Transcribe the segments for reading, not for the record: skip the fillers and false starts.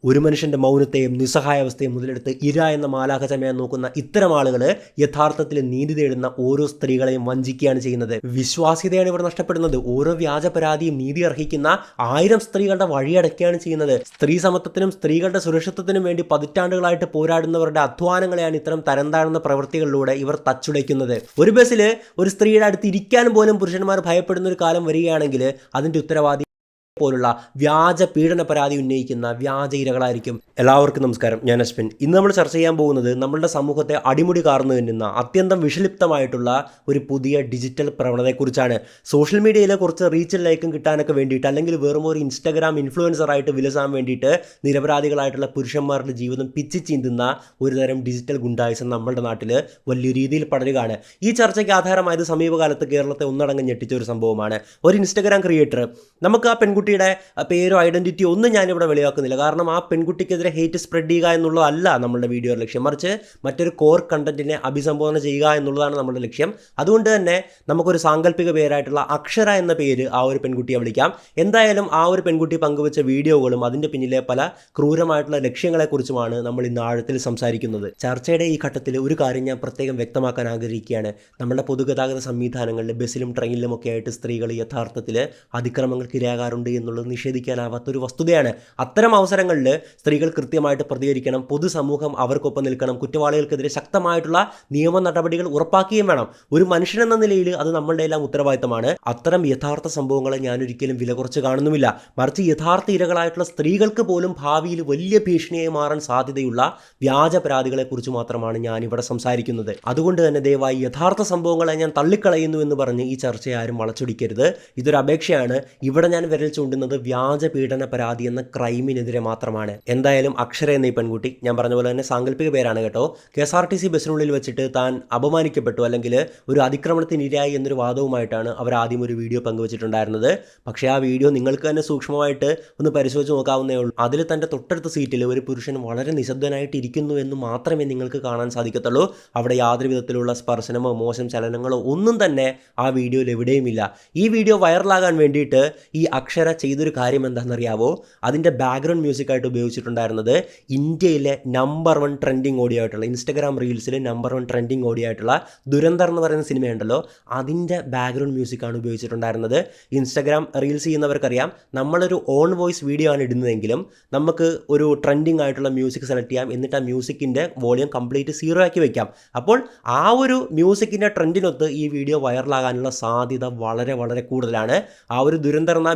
ഒരു മനുഷ്യൻ്റെ മൗനത്തെയും നിസ്സഹായാവസ്ഥയും മുതലെടുത്ത് ഇര എന്ന മാലാഖ ചമയാൻ നോക്കുന്ന ഇത്തരം ആളുകൾ യഥാർത്ഥത്തിൽ നീതി തേടുന്ന ഓരോ സ്ത്രീകളെയും വഞ്ചിക്കുകയാണ് ചെയ്യുന്നത്. വിശ്വാസ്യതയാണ് ഇവിടെ നഷ്ടപ്പെടുന്നത്. ഓരോ വ്യാജ പരാതിയും നീതി അർഹിക്കുന്ന 1000 സ്ത്രീകളുടെ വഴിയടക്കുകയാണ് ചെയ്യുന്നത്. സ്ത്രീ സമത്വത്തിനും സ്ത്രീകളുടെ സുരക്ഷിതത്വത്തിനും വേണ്ടി പതിറ്റാണ്ടുകളായിട്ട് പോരാടുന്നവരുടെ അധ്വാനങ്ങളെയാണ് ഇത്തരം തരംതാഴ്ന്ന പ്രവൃത്തികളിലൂടെ ഇവർ തച്ചുടയ്ക്കുന്നത്. ഒരു ബസ്സിൽ ഒരു സ്ത്രീയുടെ അടുത്ത് ഇരിക്കാൻ പോലും പുരുഷന്മാർ ഭയപ്പെടുന്ന ഒരു കാലം വരികയാണെങ്കിൽ അതിൻ്റെ ഉത്തരവാദി പോലുള്ള വ്യാജ പീഡന പരാതി ഉന്നയിക്കുന്ന വ്യാജ ഇരകളായിരിക്കും. എല്ലാവർക്കും നമസ്കാരം, ഞാൻ അശ്വിൻ. ഇന്ന് നമ്മൾ ചർച്ച ചെയ്യാൻ പോകുന്നത് നമ്മളുടെ സമൂഹത്തെ അടിമുടി കാർന്നു തിന്നുന്ന അത്യന്തം വിഷലിപ്തമായിട്ടുള്ള ഒരു പുതിയ ഡിജിറ്റൽ പ്രവണതയെക്കുറിച്ചാണ്. സോഷ്യൽ മീഡിയയിൽ കുറച്ച് റീച്ചും ലൈക്കും കിട്ടാനൊക്കെ വേണ്ടിയിട്ട്, അല്ലെങ്കിൽ വെറും ഒരു ഇൻസ്റ്റാഗ്രാം ഇൻഫ്ലുവൻസറായിട്ട് വിലസാൻ വേണ്ടിയിട്ട് നിരപരാധികളായിട്ടുള്ള പുരുഷന്മാരുടെ ജീവിതം പിച്ചി ചീന്തുന്ന ഒരുതരം ഡിജിറ്റൽ ഗുണ്ടായിസം നമ്മുടെ നാട്ടിൽ വലിയ രീതിയിൽ പടരുകയാണ്. ഈ ചർച്ചയ്ക്ക് ആധാരമായത് സമീപകാലത്ത് കേരളത്തെ ഒന്നടങ്കം ഞെട്ടിച്ച ഒരു സംഭവമാണ്. ഒരു ഇൻസ്റ്റാഗ്രാം ക്രിയേറ്റർ, നമുക്ക് ആ പെൺകുട്ടിയുടെ പേരോ ഐഡന്റിറ്റിയോ ഒന്നും ഞാനിവിടെ വെളിവാക്കുന്നില്ല. കാരണം ആ പെൺകുട്ടിക്കെതിരെ ഹേറ്റ് സ്പ്രെഡ് ചെയ്യുക എന്നുള്ളതല്ല നമ്മളുടെ വീഡിയോയുടെ ലക്ഷ്യം. മറിച്ച് മറ്റൊരു കോർ കണ്ടന്റിനെ അഭിസംബോധന ചെയ്യുക എന്നുള്ളതാണ് നമ്മുടെ ലക്ഷ്യം. അതുകൊണ്ട് തന്നെ നമുക്കൊരു സാങ്കല്പിക പേരായിട്ടുള്ള അക്ഷര എന്ന പേര് ആ ഒരു പെൺകുട്ടിയെ വിളിക്കാം. എന്തായാലും ആ ഒരു പെൺകുട്ടി പങ്കുവച്ച വീഡിയോകളും അതിൻ്റെ പിന്നിലെ പല ക്രൂരമായിട്ടുള്ള ലക്ഷ്യങ്ങളെക്കുറിച്ചുമാണ് നമ്മൾ ഇന്ന് ആഴത്തിൽ സംസാരിക്കുന്നത്. ചർച്ചയുടെ ഈ ഘട്ടത്തിൽ ഒരു കാര്യം ഞാൻ പ്രത്യേകം വ്യക്തമാക്കാൻ ആഗ്രഹിക്കുകയാണ്. നമ്മുടെ പൊതുഗതാഗത സംവിധാനങ്ങളിൽ ബസ്സിലും ട്രെയിനിലും ഒക്കെ ആയിട്ട് സ്ത്രീകൾ യഥാർത്ഥത്തിൽ അതിക്രമങ്ങൾക്ക് ഇരയാകാറുണ്ട് എന്നുള്ളത് നിഷേധിക്കാനാവാത്തൊരു വസ്തുതയാണ്. അത്തരം അവസരങ്ങളിൽ സ്ത്രീകൾ കൃത്യമായിട്ട് പ്രതികരിക്കണം. പൊതുസമൂഹം അവർക്കൊപ്പം നിൽക്കണം. കുറ്റവാളികൾക്കെതിരെ ശക്തമായിട്ടുള്ള നിയമ നടപടികൾ ഉറപ്പാക്കുകയും വേണം. ഒരു മനുഷ്യനെന്ന നിലയിൽ അത് നമ്മളുടെ എല്ലാം ഉത്തരവാദിത്തമാണ്. അത്തരം യഥാർത്ഥ സംഭവങ്ങളെ ഞാനൊരിക്കലും വില കുറച്ച് കാണുന്നുമില്ല. മറിച്ച് യഥാർത്ഥ ഇരകളായിട്ടുള്ള സ്ത്രീകൾക്ക് പോലും ഭാവിയിൽ വലിയ ഭീഷണിയായി മാറാൻ സാധ്യതയുള്ള വ്യാജ പരാതികളെക്കുറിച്ച് മാത്രമാണ് ഞാനിവിടെ സംസാരിക്കുന്നത്. അതുകൊണ്ട് തന്നെ ദയവായി യഥാർത്ഥ സംഭവങ്ങളെ ഞാൻ തള്ളിക്കളയുന്നു എന്ന് പറഞ്ഞ് ഈ ചർച്ചയെ ആരും വളച്ചൊടിക്കരുത്. ഇതൊരു അപേക്ഷയാണ്. ഇവിടെ ഞാൻ വിരൽ ചൂണ്ടുന്നത് വ്യാജ പീഡന പരാതി എന്ന ക്രൈമിനെതിരെ മാത്രമാണ്. എന്തായാലും അക്ഷര എന്ന ഈ പെൺകുട്ടി, ഞാൻ പറഞ്ഞ പോലെ തന്നെ സാങ്കല്പിക പേരാണ് കേട്ടോ, KSRTC ബസ്സിനുള്ളിൽ വെച്ചിട്ട് താൻ അപമാനിക്കപ്പെട്ടു അല്ലെങ്കിൽ ഒരു അതിക്രമണത്തിനിരയായി എന്നൊരു വാദവുമായിട്ടാണ് അവർ ആദ്യം ഒരു വീഡിയോ പങ്കുവച്ചിട്ടുണ്ടായിരുന്നത്. പക്ഷേ ആ വീഡിയോ നിങ്ങൾക്ക് തന്നെ സൂക്ഷ്മമായിട്ട് ഒന്ന് പരിശോധിച്ച് നോക്കാവുന്നേ ഉള്ളൂ. അതിൽ തൻ്റെ തൊട്ടടുത്ത സീറ്റിൽ ഒരു പുരുഷൻ വളരെ നിശബ്ദനായിട്ട് ഇരിക്കുന്നു എന്ന് മാത്രമേ നിങ്ങൾക്ക് കാണാൻ സാധിക്കത്തുള്ളൂ. അവിടെ യാതൊരു വിധത്തിലുള്ള സ്പർശനമോ മോശം ചലനങ്ങളോ ഒന്നും തന്നെ ആ വീഡിയോയിൽ എവിടെയുമില്ല. ഈ വീഡിയോ വൈറലാകാൻ വേണ്ടിയിട്ട് ഈ അക്ഷര ചെയ്തൊരു കാര്യം എന്താണെന്നറിയാവോ? അതിൻ്റെ ബാക്ക്ഗ്രൗണ്ട് മ്യൂസിക്കായിട്ട് ഉപയോഗിച്ചിട്ടുണ്ടായിരുന്നത് ഇന്ത്യയിലെ നമ്പർ 1 ട്രെൻഡിങ് ഓഡിയോ ആയിട്ടുള്ള, ഇൻസ്റ്റഗ്രാം റീൽസിൽ നമ്പർ 1 ട്രെൻഡിങ് ഓഡിയോ ആയിട്ടുള്ള ദുരന്തർ എന്ന് പറയുന്ന സിനിമയുണ്ടല്ലോ, അതിൻ്റെ ബാക്ക്ഗ്രൗണ്ട് മ്യൂസിക്കാണ് ഉപയോഗിച്ചിട്ടുണ്ടായിരുന്നത്. ഇൻസ്റ്റഗ്രാം റീൽസ് ചെയ്യുന്നവർക്കറിയാം, നമ്മളൊരു ഓൺ വോയിസ് വീഡിയോ ആണ് ഇടുന്നതെങ്കിലും നമുക്ക് ഒരു ട്രെൻഡിങ് ആയിട്ടുള്ള മ്യൂസിക് സെലക്ട് ചെയ്യാം. എന്നിട്ട് ആ മ്യൂസിക്കിൻ്റെ വോളിയം കംപ്ലീറ്റ് 0 ആക്കി വെക്കാം. അപ്പോൾ ആ ഒരു മ്യൂസിക്കിൻ്റെ ട്രെൻഡിനൊത്ത് ഈ വീഡിയോ വൈറലാകാനുള്ള സാധ്യത വളരെ വളരെ കൂടുതലാണ്. ആ ഒരു ദുരന്തർ എന്ന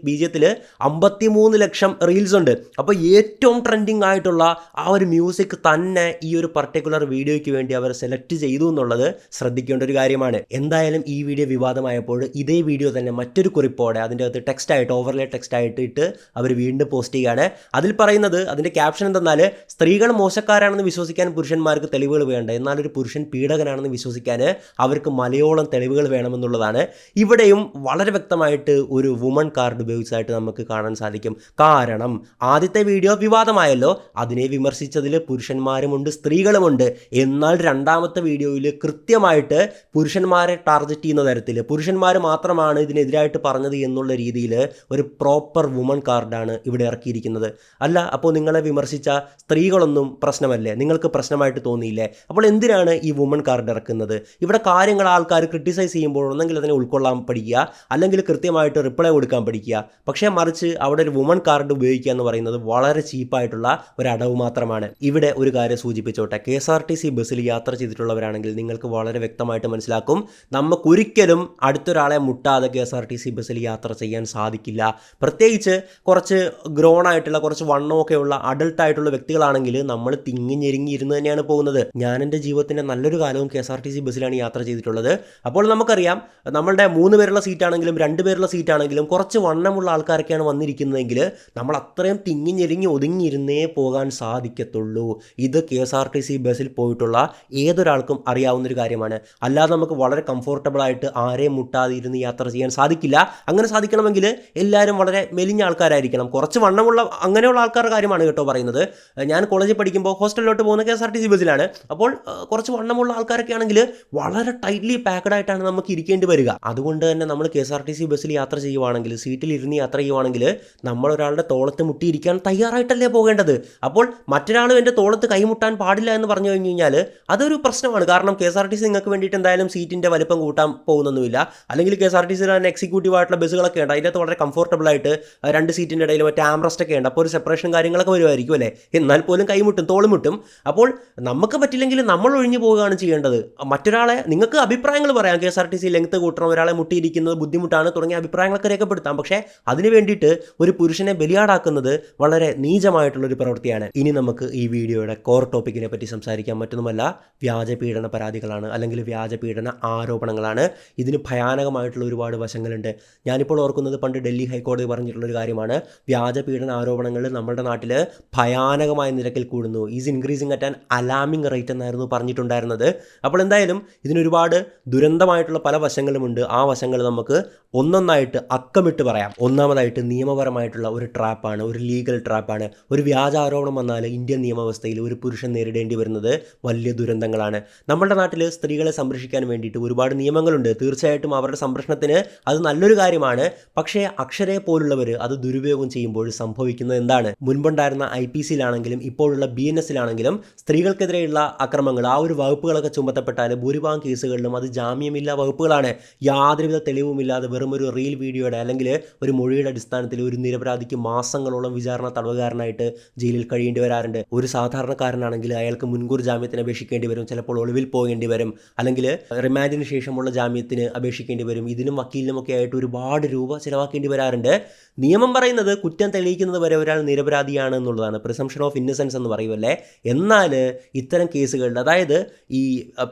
ബീജത്തിൽ 53 ലക്ഷം റീൽസ് ഉണ്ട്. അപ്പോൾ ഏറ്റവും ട്രെൻഡിങ് ആയിട്ടുള്ള ആ ഒരു മ്യൂസിക് തന്നെ ഈ ഒരു പർട്ടിക്കുലർ വീഡിയോയ്ക്ക് വേണ്ടി അവർ സെലക്ട് ചെയ്തു എന്നുള്ളത് ശ്രദ്ധിക്കേണ്ട ഒരു കാര്യമാണ്. എന്തായാലും ഈ വീഡിയോ വിവാദമായപ്പോൾ ഇതേ വീഡിയോ തന്നെ മറ്റൊരു കുറിപ്പോടെ അതിൻ്റെ അകത്ത് ടെക്സ്റ്റായിട്ട്, ഓവർലേ ടെക്സ്റ്റായിട്ട് ഇട്ട് അവർ വീണ്ടും പോസ്റ്റ് ചെയ്യുകയാണ്. അതിൽ പറയുന്നത്, അതിൻ്റെ ക്യാപ്ഷൻ എന്തെന്നാൽ, സ്ത്രീകൾ മോശക്കാരാണെന്ന് വിശ്വസിക്കാൻ പുരുഷന്മാർക്ക് തെളിവുകൾ വേണ്ട, എന്നാൽ ഒരു പുരുഷൻ പീഡകനാണെന്ന് വിശ്വസിക്കാൻ അവർക്ക് മലയോളം തെളിവുകൾ വേണമെന്നുള്ളതാണ്. ഇവിടെയും വളരെ വ്യക്തമായിട്ട് ഒരു വുമൺ കാർഡ് ഉപയോഗിച്ചതായിട്ട് നമുക്ക് കാണാൻ സാധിക്കും. കാരണം ആദ്യത്തെ വീഡിയോ വിവാദമായല്ലോ, അതിനെ വിമർശിച്ചതിൽ പുരുഷന്മാരുമുണ്ട് സ്ത്രീകളുമുണ്ട്. എന്നാൽ രണ്ടാമത്തെ വീഡിയോയിൽ കൃത്യമായിട്ട് പുരുഷന്മാരെ ടാർഗറ്റ് ചെയ്യുന്ന തരത്തിൽ പുരുഷന്മാർ മാത്രമാണ് ഇതിനെതിരായിട്ട് പറഞ്ഞത് എന്നുള്ള രീതിയിൽ ഒരു പ്രോപ്പർ വുമൺ കാർഡാണ് ഇവിടെ ഇറക്കിയിരിക്കുന്നത്. അല്ല, അപ്പോൾ നിങ്ങളെ വിമർശിച്ച സ്ത്രീകളൊന്നും പ്രശ്നമല്ലേ? നിങ്ങൾക്ക് പ്രശ്നമായിട്ട് തോന്നിയില്ലേ? അപ്പോൾ എന്തിനാണ് ഈ വുമൺ കാർഡ് ഇറക്കുന്നത്? ഇവിടെ കാര്യങ്ങൾ ആൾക്കാർ ക്രിട്ടിസൈസ് ചെയ്യുമ്പോൾ ഒന്നെങ്കിൽ അതിനെ ഉൾക്കൊള്ളാൻ പഠിക്കുക, അല്ലെങ്കിൽ കൃത്യമായിട്ട് റിപ്ലൈ കൊടുക്കാൻ പഠിക്കുക. പക്ഷേ മറിച്ച് അവിടെ ഒരു വുമൺ കാർഡ് ഉപയോഗിക്കുക എന്ന് പറയുന്നത് വളരെ ചീപ്പായിട്ടുള്ള ഒരു അടവ് മാത്രമാണ്. ഇവിടെ ഒരു കാര്യം സൂചിപ്പിച്ചോട്ടെ, KSRTC ബസ്സിൽ യാത്ര ചെയ്തിട്ടുള്ളവരാണെങ്കിൽ നിങ്ങൾക്ക് വളരെ വ്യക്തമായിട്ട് മനസ്സിലാക്കും, നമുക്കൊരിക്കലും അടുത്തൊരാളെ മുട്ടാതെ KSRTC ബസ്സിൽ യാത്ര ചെയ്യാൻ സാധിക്കില്ല. പ്രത്യേകിച്ച് കുറച്ച് ഗ്രോൺ ആയിട്ടുള്ള, കുറച്ച് വണ്ണമൊക്കെ ഉള്ള അഡൾട്ടായിട്ടുള്ള വ്യക്തികളാണെങ്കിൽ നമ്മൾ തിങ്ങിഞ്ഞെരുങ്ങി ഇരുന്ന് തന്നെയാണ് പോകുന്നത്. ഞാൻ എൻ്റെ ജീവിതത്തിൻ്റെ നല്ലൊരു കാലവും KSRTC ബസ്സിലാണ് യാത്ര ചെയ്തിട്ടുള്ളത്. അപ്പോൾ നമുക്കറിയാം, നമ്മളുടെ 3 പേരുള്ള സീറ്റാണെങ്കിലും 2 പേരുള്ള സീറ്റാണെങ്കിലും കുറച്ച് വണ്ണമുള്ള ആൾക്കാരൊക്കെയാണ് വന്നിരിക്കുന്നതെങ്കിൽ നമ്മൾ അത്രയും തിങ്ങിഞ്ഞെരിഞ്ഞ് ഒതുങ്ങിയിരുന്നേ പോകാൻ സാധിക്കത്തുള്ളൂ. ഇത് KSRTC ബസ്സിൽ പോയിട്ടുള്ള ഏതൊരാൾക്കും അറിയാവുന്നൊരു കാര്യമാണ്. അല്ലാതെ നമുക്ക് വളരെ കംഫോർട്ടബിളായിട്ട് ആരെയും മുട്ടാതെ ഇരുന്ന് യാത്ര ചെയ്യാൻ സാധിക്കില്ല. അങ്ങനെ സാധിക്കണമെങ്കിൽ എല്ലാവരും വളരെ മെലിഞ്ഞ ആൾക്കാരായിരിക്കണം. കുറച്ച് വണ്ണമുള്ള അങ്ങനെയുള്ള ആൾക്കാരുടെ കാര്യമാണ് കേട്ടോ പറയുന്നത്. ഞാൻ കോളേജിൽ പഠിക്കുമ്പോൾ ഹോസ്റ്റലിലോട്ട് പോകുന്ന KSRTC ബസ്സിലാണ്. അപ്പോൾ കുറച്ച് വണ്ണമുള്ള ആൾക്കാരൊക്കെ ആണെങ്കിൽ വളരെ ടൈറ്റ്ലി പാക്ഡ് ആയിട്ടാണ് നമുക്ക് ഇരിക്കേണ്ടി വരിക. അതുകൊണ്ട് തന്നെ നമ്മൾ KSRTC ബസ്സിൽ യാത്ര ചെയ്യുവാണെങ്കിൽ സീറ്റിൽ ഇരുന്ന് യാത്ര ചെയ്യുവാണെങ്കിൽ നമ്മളൊരാളുടെ തോളത്ത് മുട്ടിയിരിക്കാൻ തയ്യാറായിട്ടല്ലേ പോകേണ്ടത്. അപ്പോൾ മറ്റൊരാളും എൻ്റെ തോളത്ത് കൈമുട്ടാൻ പാടില്ല എന്ന് പറഞ്ഞു കഴിഞ്ഞു കഴിഞ്ഞാൽ അതൊരു പ്രശ്നമാണ്. കാരണം KSRTC നിങ്ങൾക്ക് വേണ്ടിയിട്ട് എന്തായാലും സീറ്റിൻ്റെ വലിപ്പം കൂട്ടാൻ പോകുന്നൊന്നുമില്ല. അല്ലെങ്കിൽ KSRTC തന്നെ എക്സിക്യൂട്ടീവ് ആയിട്ടുള്ള ബസ്സുകളൊക്കെ ഉണ്ട്, അതിനകത്ത് വളരെ കംഫർട്ടബിൾ ആയിട്ട് 2 സീറ്റിൻ്റെ ഇടയിൽ മറ്റേ ആംറസ്റ്റ് ഒക്കെ ഉണ്ട്. അപ്പോൾ ഒരു സെപ്പറേഷനും കാര്യങ്ങളൊക്കെ വരുമായിരിക്കും അല്ലേ. എന്നാൽ പോലും കൈമുട്ടും തോളുമുട്ടും. അപ്പോൾ നമുക്ക് പറ്റില്ലെങ്കിൽ നമ്മൾ ഒഴിഞ്ഞു പോവുകയാണ് ചെയ്യേണ്ടത്. മറ്റൊരാളെ നിങ്ങൾക്ക് അഭിപ്രായങ്ങൾ പറയാം, KSRTC ലെങ്ത് കൂട്ടണം, ഒരാളെ മുട്ടിയിരിക്കുന്നത് ബുദ്ധിമുട്ടാണ് തുടങ്ങിയ അഭിപ്രായങ്ങളൊക്കെ രേഖപ്പെടുത്താം. പക്ഷേ അതിന് വേണ്ടിയിട്ട് ഒരു പുരുഷനെ ബലിയാടാക്കുന്നത് വളരെ നീചമായിട്ടുള്ളൊരു പ്രവൃത്തിയാണ്. ഇനി നമുക്ക് ഈ വീഡിയോയുടെ കോർ ടോപ്പിക്കിനെ പറ്റി സംസാരിക്കാം. മറ്റൊന്നുമല്ല, വ്യാജപീഡന പരാതികളാണ്, അല്ലെങ്കിൽ വ്യാജപീഡന ആരോപണങ്ങളാണ്. ഇതിന് ഭയാനകമായിട്ടുള്ള ഒരുപാട് വശങ്ങളുണ്ട്. ഞാനിപ്പോൾ ഓർക്കുന്നത് പണ്ട് ഡൽഹി ഹൈക്കോടതി പറഞ്ഞിട്ടുള്ളൊരു കാര്യമാണ്. വ്യാജപീഡന ആരോപണങ്ങൾ നമ്മുടെ നാട്ടിൽ ഭയാനകമായ നിരക്കിൽ കൂടുന്നു. Is increasing at an alarming rate എന്നായിരുന്നു പറഞ്ഞിട്ടുണ്ടായിരുന്നത്. അപ്പോൾ എന്തായാലും ഇതിനൊരുപാട് ദുരന്തമായിട്ടുള്ള പല വശങ്ങളുമുണ്ട്. ആ വശങ്ങൾ നമുക്ക് ഒന്നൊന്നായിട്ട് അക്കമിട്ട് പറയാം. ഒന്നാമതായിട്ട് നിയമപരമായിട്ടുള്ള ഒരു ട്രാപ്പാണ്, ഒരു ലീഗൽ ട്രാപ്പാണ്. ഒരു വ്യാജ ആരോപണം വന്നാൽ ഇന്ത്യൻ നിയമവ്യവസ്ഥയിൽ ഒരു പുരുഷൻ നേരിടേണ്ടി വരുന്നത് വലിയ ദുരന്തങ്ങളാണ്. നമ്മുടെ നാട്ടിൽ സ്ത്രീകളെ സംരക്ഷിക്കാൻ വേണ്ടിയിട്ട് ഒരുപാട് നിയമങ്ങളുണ്ട്. തീർച്ചയായിട്ടും അവരുടെ സംരക്ഷണത്തിന് അത് നല്ലൊരു കാര്യമാണ്. പക്ഷേ അക്ഷരയെ പോലുള്ളവർ അത് ദുരുപയോഗം ചെയ്യുമ്പോൾ സംഭവിക്കുന്നത് എന്താണ്? മുൻപുണ്ടായിരുന്ന IPC-യിലാണെങ്കിലും ഇപ്പോഴുള്ള BNS-ലാണെങ്കിലും സ്ത്രീകൾക്കെതിരെയുള്ള അക്രമങ്ങൾ, ആ ഒരു വകുപ്പുകളൊക്കെ ചുമത്തപ്പെട്ടാൽ ഭൂരിഭാഗം കേസുകളിലും അത് ജാമ്യമില്ലാ വകുപ്പുകളാണ്. യാതൊരുവിധ തെളിവുമില്ലാതെ വെറും ഒരു റീൽ വീഡിയോയുടെ അല്ലെങ്കിൽ ഒരു മൊഴിയുടെ അടിസ്ഥാനത്തിൽ ഒരു നിരപരാധിക്ക് മാസങ്ങളോളം വിചാരണ തടവുകാരനായിട്ട് ജയിലിൽ കഴിയേണ്ടി വരാറുണ്ട്. ഒരു സാധാരണക്കാരനാണെങ്കിൽ അയാൾക്ക് മുൻകൂർ ജാമ്യത്തിന് അപേക്ഷിക്കേണ്ടി വരും, ചിലപ്പോൾ ഒളിവിൽ പോകേണ്ടി വരും, അല്ലെങ്കിൽ റിമാൻഡിന് ശേഷമുള്ള ജാമ്യത്തിന് അപേക്ഷിക്കേണ്ടി വരും. ഇതിനും വക്കീലിനുമൊക്കെ ആയിട്ട് ഒരുപാട് രൂപ ചിലവാക്കേണ്ടി വരാറുണ്ട്. നിയമം പറയുന്നത് കുറ്റം തെളിയിക്കുന്നത് വരെ ഒരാൾ നിരപരാധിയാണ് എന്നുള്ളതാണ്, പ്രിസംപ്ഷൻ ഓഫ് ഇന്നസെൻസ് എന്ന് പറയുമല്ലേ. എന്നാൽ ഇത്തരം കേസുകളിൽ, അതായത് ഈ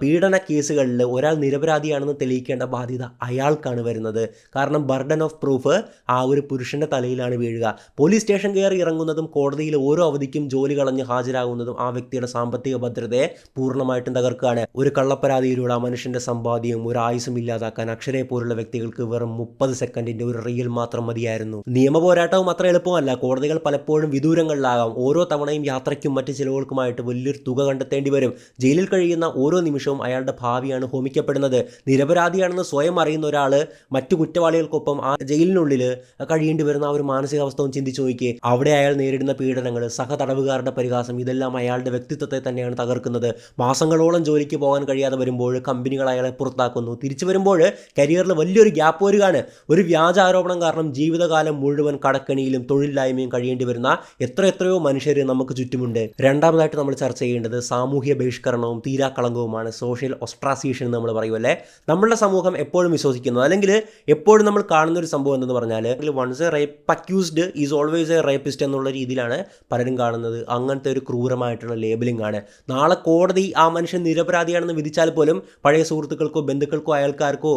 പീഡന കേസുകളിൽ ഒരാൾ നിരപരാധിയാണെന്ന് തെളിയിക്കേണ്ട ബാധ്യത അയാൾക്കാണ് വരുന്നത്. കാരണം ബർഡൻ ഓഫ് പ്രൂഫ് ആ ഒരു പുരുഷൻ്റെ തലയിലാണ് വീഴുക. പോലീസ് സ്റ്റേഷൻ കയറി ഇറങ്ങുന്നതും കോടതിയിൽ ഓരോ അവധിക്കും ജോലി കളഞ്ഞ് ഹാജരാകുന്നതും ആ വ്യക്തിയുടെ സാമ്പത്തിക ഭദ്രതയെ പൂർണ്ണമായിട്ടും തകർക്കുകയാണ്. ഒരു കള്ളപ്പരാതിയിലൂടെ ആ മനുഷ്യൻ്റെ സമ്പാദ്യവും ഒരു ആയുസും ഇല്ലാതാക്കാൻ അക്ഷരയെ പോലുള്ള വ്യക്തികൾക്ക് വെറും 30 സെക്കൻഡിൻ്റെ ഒരു റീൽ മാത്രം മതിയായിരുന്നു. നിയമ പോരാട്ടവും അത്ര എളുപ്പമല്ല. കോടതികൾ പലപ്പോഴും വിദൂരങ്ങളിലാകാം. ഓരോ തവണയും യാത്രയ്ക്കും മറ്റ് ചിലവുകൾക്കുമായിട്ട് വലിയൊരു തുക കണ്ടെത്തേണ്ടി വരും. ജയിലിൽ കഴിയുന്ന ഓരോ നിമിഷവും അയാളുടെ ഭാവിയാണ് ഹോമിക്കപ്പെടുന്നത്. നിരപരാധിയാണെന്ന് സ്വയം അറിയുന്ന ഒരാൾ മറ്റു കുറ്റവാളികൾക്കൊപ്പം ആ ജയിലിനുള്ളിൽ കഴിയേണ്ടി വരുന്ന ആ ഒരു മാനസികാവസ്ഥ ചിന്തിച്ചു നോക്കിയേ. അവിടെ അയാൾ നേരിടുന്ന പീഡനങ്ങൾ, സഹതടവുകാരുടെ പരിഹാസം, ഇതെല്ലാം അയാളുടെ വ്യക്തിത്വത്തെ തന്നെയാണ് തകർക്കുന്നത്. മാസങ്ങളോളം ജോലിക്ക് പോകാൻ കഴിയാതെ വരുമ്പോൾ കമ്പനികൾ അയാളെ പുറത്താക്കുന്നു. തിരിച്ചു വരുമ്പോൾ കരിയറിൽ വലിയൊരു ഗ്യാപ്പ് വരികയാണ്. ഒരു വ്യാജ ആരോപണം കാരണം ജീവിതകാലം മുഴുവൻ കടക്കണിയിലും തൊഴിലില്ലായ്മയും കഴിയേണ്ടി വരുന്ന എത്രയോ മനുഷ്യർ നമുക്ക് ചുറ്റുമുണ്ട്. രണ്ടാമതായിട്ട് നമ്മൾ ചർച്ച ചെയ്യേണ്ടത് സാമൂഹ്യ ബഹിഷ്കരണവും തീരാക്കളങ്കവുമാണ്. സോഷ്യൽ ഒസ്ട്രാസിയേഷൻ എന്ന് നമ്മൾ പറയുമല്ലേ. നമ്മളുടെ സമൂഹം എപ്പോഴും വിശ്വസിക്കുന്നത്, അല്ലെങ്കിൽ എപ്പോഴും നമ്മൾ കാണുന്ന ഒരു സംഭവം എന്തെന്ന് പറഞ്ഞാൽ, once a rape accused is always a rapist എന്നുള്ള രീതിയിലാണ് പലരും കാണുന്നത്. അങ്ങനത്തെ ഒരു ക്രൂരമായിട്ടുള്ള ലേബലിംഗ് ആണ്. നാളെ കോടതി ആ മനുഷ്യൻ നിരപരാധിയാണെന്ന് വിധിച്ചാൽ പോലും പഴയ സുഹൃത്തുക്കൾക്കോ ബന്ധുക്കൾക്കോ അയൽക്കാർക്കോ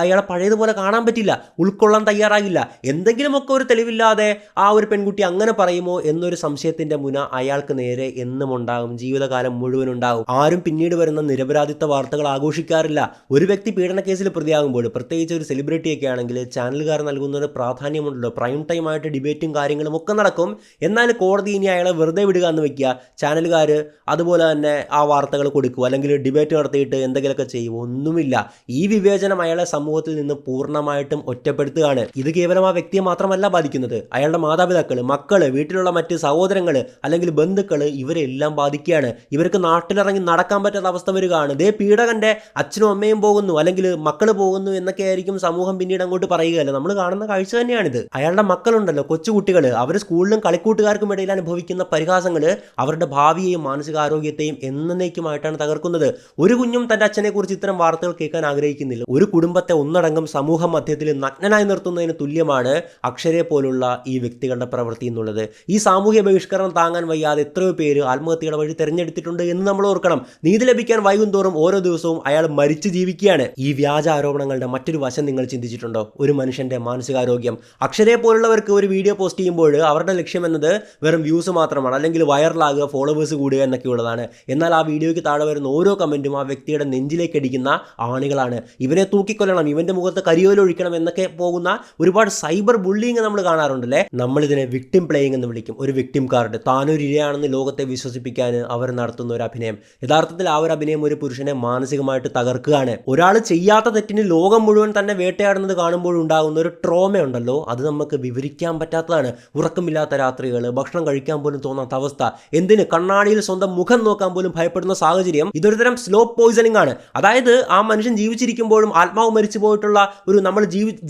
അയാളെ പഴയതുപോലെ കാണാൻ പറ്റില്ല, ഉൾക്കൊള്ളാൻ തയ്യാറാകില്ല. എന്തെങ്കിലുമൊക്കെ ഒരു തെളിവില്ലാതെ ആ ഒരു പെൺകുട്ടി അങ്ങനെ പറയുമോ എന്നൊരു സംശയത്തിൻ്റെ മുന അയാൾക്ക് നേരെ എന്നും ഉണ്ടാകും, ജീവിതകാലം മുഴുവൻ ഉണ്ടാകും. ആരും പിന്നീട് വരുന്ന നിരപരാധിത്വ വാർത്തകൾ ആഘോഷിക്കാറില്ല. ഒരു വ്യക്തി പീഡന കേസിൽ പ്രതിയാകുമ്പോൾ, പ്രത്യേകിച്ച് ഒരു സെലിബ്രിറ്റിയൊക്കെ ആണെങ്കിൽ ചാനലുകാർ നൽകുന്നൊരു പ്രാധാന്യമുണ്ടല്ലോ. പ്രൈം ടൈം ആയിട്ട് ഡിബേറ്റും കാര്യങ്ങളും ഒക്കെ നടക്കും. എന്നാൽ കോടതി ഇനി അയാളെ വെറുതെ വിടുക എന്ന് വെക്കുക, ചാനലുകാർ അതുപോലെ തന്നെ ആ വാർത്തകൾ കൊടുക്കുക, അല്ലെങ്കിൽ ഡിബേറ്റ് നടത്തിയിട്ട് എന്തെങ്കിലുമൊക്കെ ചെയ്യും, ഒന്നുമില്ല. ഈ വിവേചനം അയാളെ സമൂഹത്തിൽ നിന്ന് പൂർണ്ണമായിട്ടും ഒറ്റപ്പെടുത്തുകയാണ്. ഇത് കേവലം ആ വ്യക്തിയെ മാത്രമല്ല ബാധിക്കുന്നത്, അയാളുടെ മാതാപിതാക്കൾ, മക്കൾ, വീട്ടിലുള്ള മറ്റ് സഹോദരങ്ങൾ അല്ലെങ്കിൽ ബന്ധുക്കൾ, ഇവരെല്ലാം ബാധിക്കുകയാണ്. ഇവർക്ക് നാട്ടിലിറങ്ങി നടക്കാൻ പറ്റാത്ത അവസ്ഥ വരികയാണ്. ദേ പീഡകൻ്റെ അച്ഛനും അമ്മയും പോകുന്നു, അല്ലെങ്കിൽ മക്കൾ പോകുന്നു എന്നൊക്കെ ആയിരിക്കും സമൂഹം പിന്നീട് അങ്ങോട്ട് പറയുകയല്ല. നമ്മൾ കാണുന്ന കാഴ്ച തന്നെയാണിത്. അയാളുടെ മക്കളുണ്ടല്ലോ, കൊച്ചുകുട്ടികൾ, അവർ സ്കൂളിലും കളിക്കൂട്ടുകാർക്കും ഇടയിൽ അനുഭവിക്കുന്ന പരിഹാസങ്ങൾ അവരുടെ ഭാവിയെയും മാനസികാരോഗ്യത്തെയും എന്നേക്കുമായിട്ടാണ് തകർക്കുന്നത്. ഒരു കുഞ്ഞും തൻ്റെ അച്ഛനെ കുറിച്ച് ഇത്തരം വാർത്തകൾ കേൾക്കാൻ ആഗ്രഹിക്കുന്നില്ല. ഒരു കുടുംബത്തെ ഒന്നടങ്കം സമൂഹ മധ്യത്തിൽ നഗ്നനായി നിർത്തുന്നതിന് തുല്യമാണ് അക്ഷരയെ പോലുള്ള ഈ വ്യക്തികളുടെ പ്രവൃത്തി എന്നുള്ളത്. ഈ സാമൂഹ്യ ബഹിഷ്കരണം താങ്ങാൻ വയ്യാതെ എത്രയോ പേര് ആത്മഹത്യയുടെ വഴി തിരഞ്ഞെടുത്തിട്ടുണ്ട് എന്ന് നമ്മൾ ഓർക്കണം. നീതി ലഭിക്കാൻ വൈകും തോറും ഓരോ ദിവസവും അയാൾ മരിച്ചു ജീവിക്കുകയാണ്. ഈ വ്യാജ ആരോപണങ്ങളുടെ മറ്റൊരു വശം നിങ്ങൾ ചിന്തിച്ചിട്ടുണ്ടോ? ഒരു മനുഷ്യൻ്റെ മാനസികാരോഗ്യം. അക്ഷരയെ പോലുള്ളവർക്ക് ഒരു വീഡിയോ പോസ്റ്റ് ചെയ്യുമ്പോൾ അവരുടെ ലക്ഷ്യം എന്നത് വെറും വ്യൂസ് മാത്രമാണ്, അല്ലെങ്കിൽ വൈറലാകുക, ഫോളോവേഴ്സ് കൂടുക എന്നൊക്കെയുള്ളതാണ്. എന്നാൽ ആ വീഡിയോയ്ക്ക് താഴെ വരുന്ന ഓരോ കമൻറ്റും ആ വ്യക്തിയുടെ നെഞ്ചിലേക്ക് അടിക്കുന്ന ആണികളാണ്. ഇവനെ തൂക്കിക്കൊല്ലണം, ഇവൻ്റെ മുഖത്ത് കരിയോലൊഴിക്കണം എന്നൊക്കെ പോകുന്ന ഒരുപാട് സൈബർ ബുള്ളിങ് നമ്മൾ കാണാറുണ്ടല്ലേ. നമ്മളിതിനെ വിക്ടിം പ്ലേയിങ് എന്ന് വിളിക്കും. ഒരു വിക്ടിം കാർഡ്. താനൊരു ഇരയാണെന്ന് ലോകത്തെ വിശ്വസിപ്പിക്കാൻ അവർ നടത്തുന്ന ഒരു അഭിനയം. യഥാർത്ഥത്തിൽ ആ ഒരു അഭിനയം ഒരു പുരുഷനെ മാനസികമായിട്ട് തകർക്കുകയാണ്. ഒരാൾ ചെയ്യാത്ത തെറ്റിന് ലോകം മുഴുവൻ തന്നെ വേട്ടയാടുന്നത് കാണുമ്പോൾ ഉണ്ടാകുന്ന ഒരു ട്രോമ ഉണ്ടല്ലോ അത് നമുക്ക് വിവരിക്കാൻ പറ്റാത്തതാണ്. ഉറക്കമില്ലാത്ത രാത്രികൾ, ഭക്ഷണം കഴിക്കാൻ പോലും തോന്നാത്ത അവസ്ഥ, എന്തിന് കണ്ണാടിയിൽ സ്വന്തം മുഖം നോക്കാൻ പോലും ഭയപ്പെടുന്ന സാഹചര്യം, ഇതൊരു തരം സ്ലോ പോയിസണിംഗ് ആണ്. അതായത് ആ മനുഷ്യൻ ജീവിച്ചിരിക്കുമ്പോഴും ആത്മാവ് മരിച്ചു പോയിട്ടുള്ള ഒരു നമ്മൾ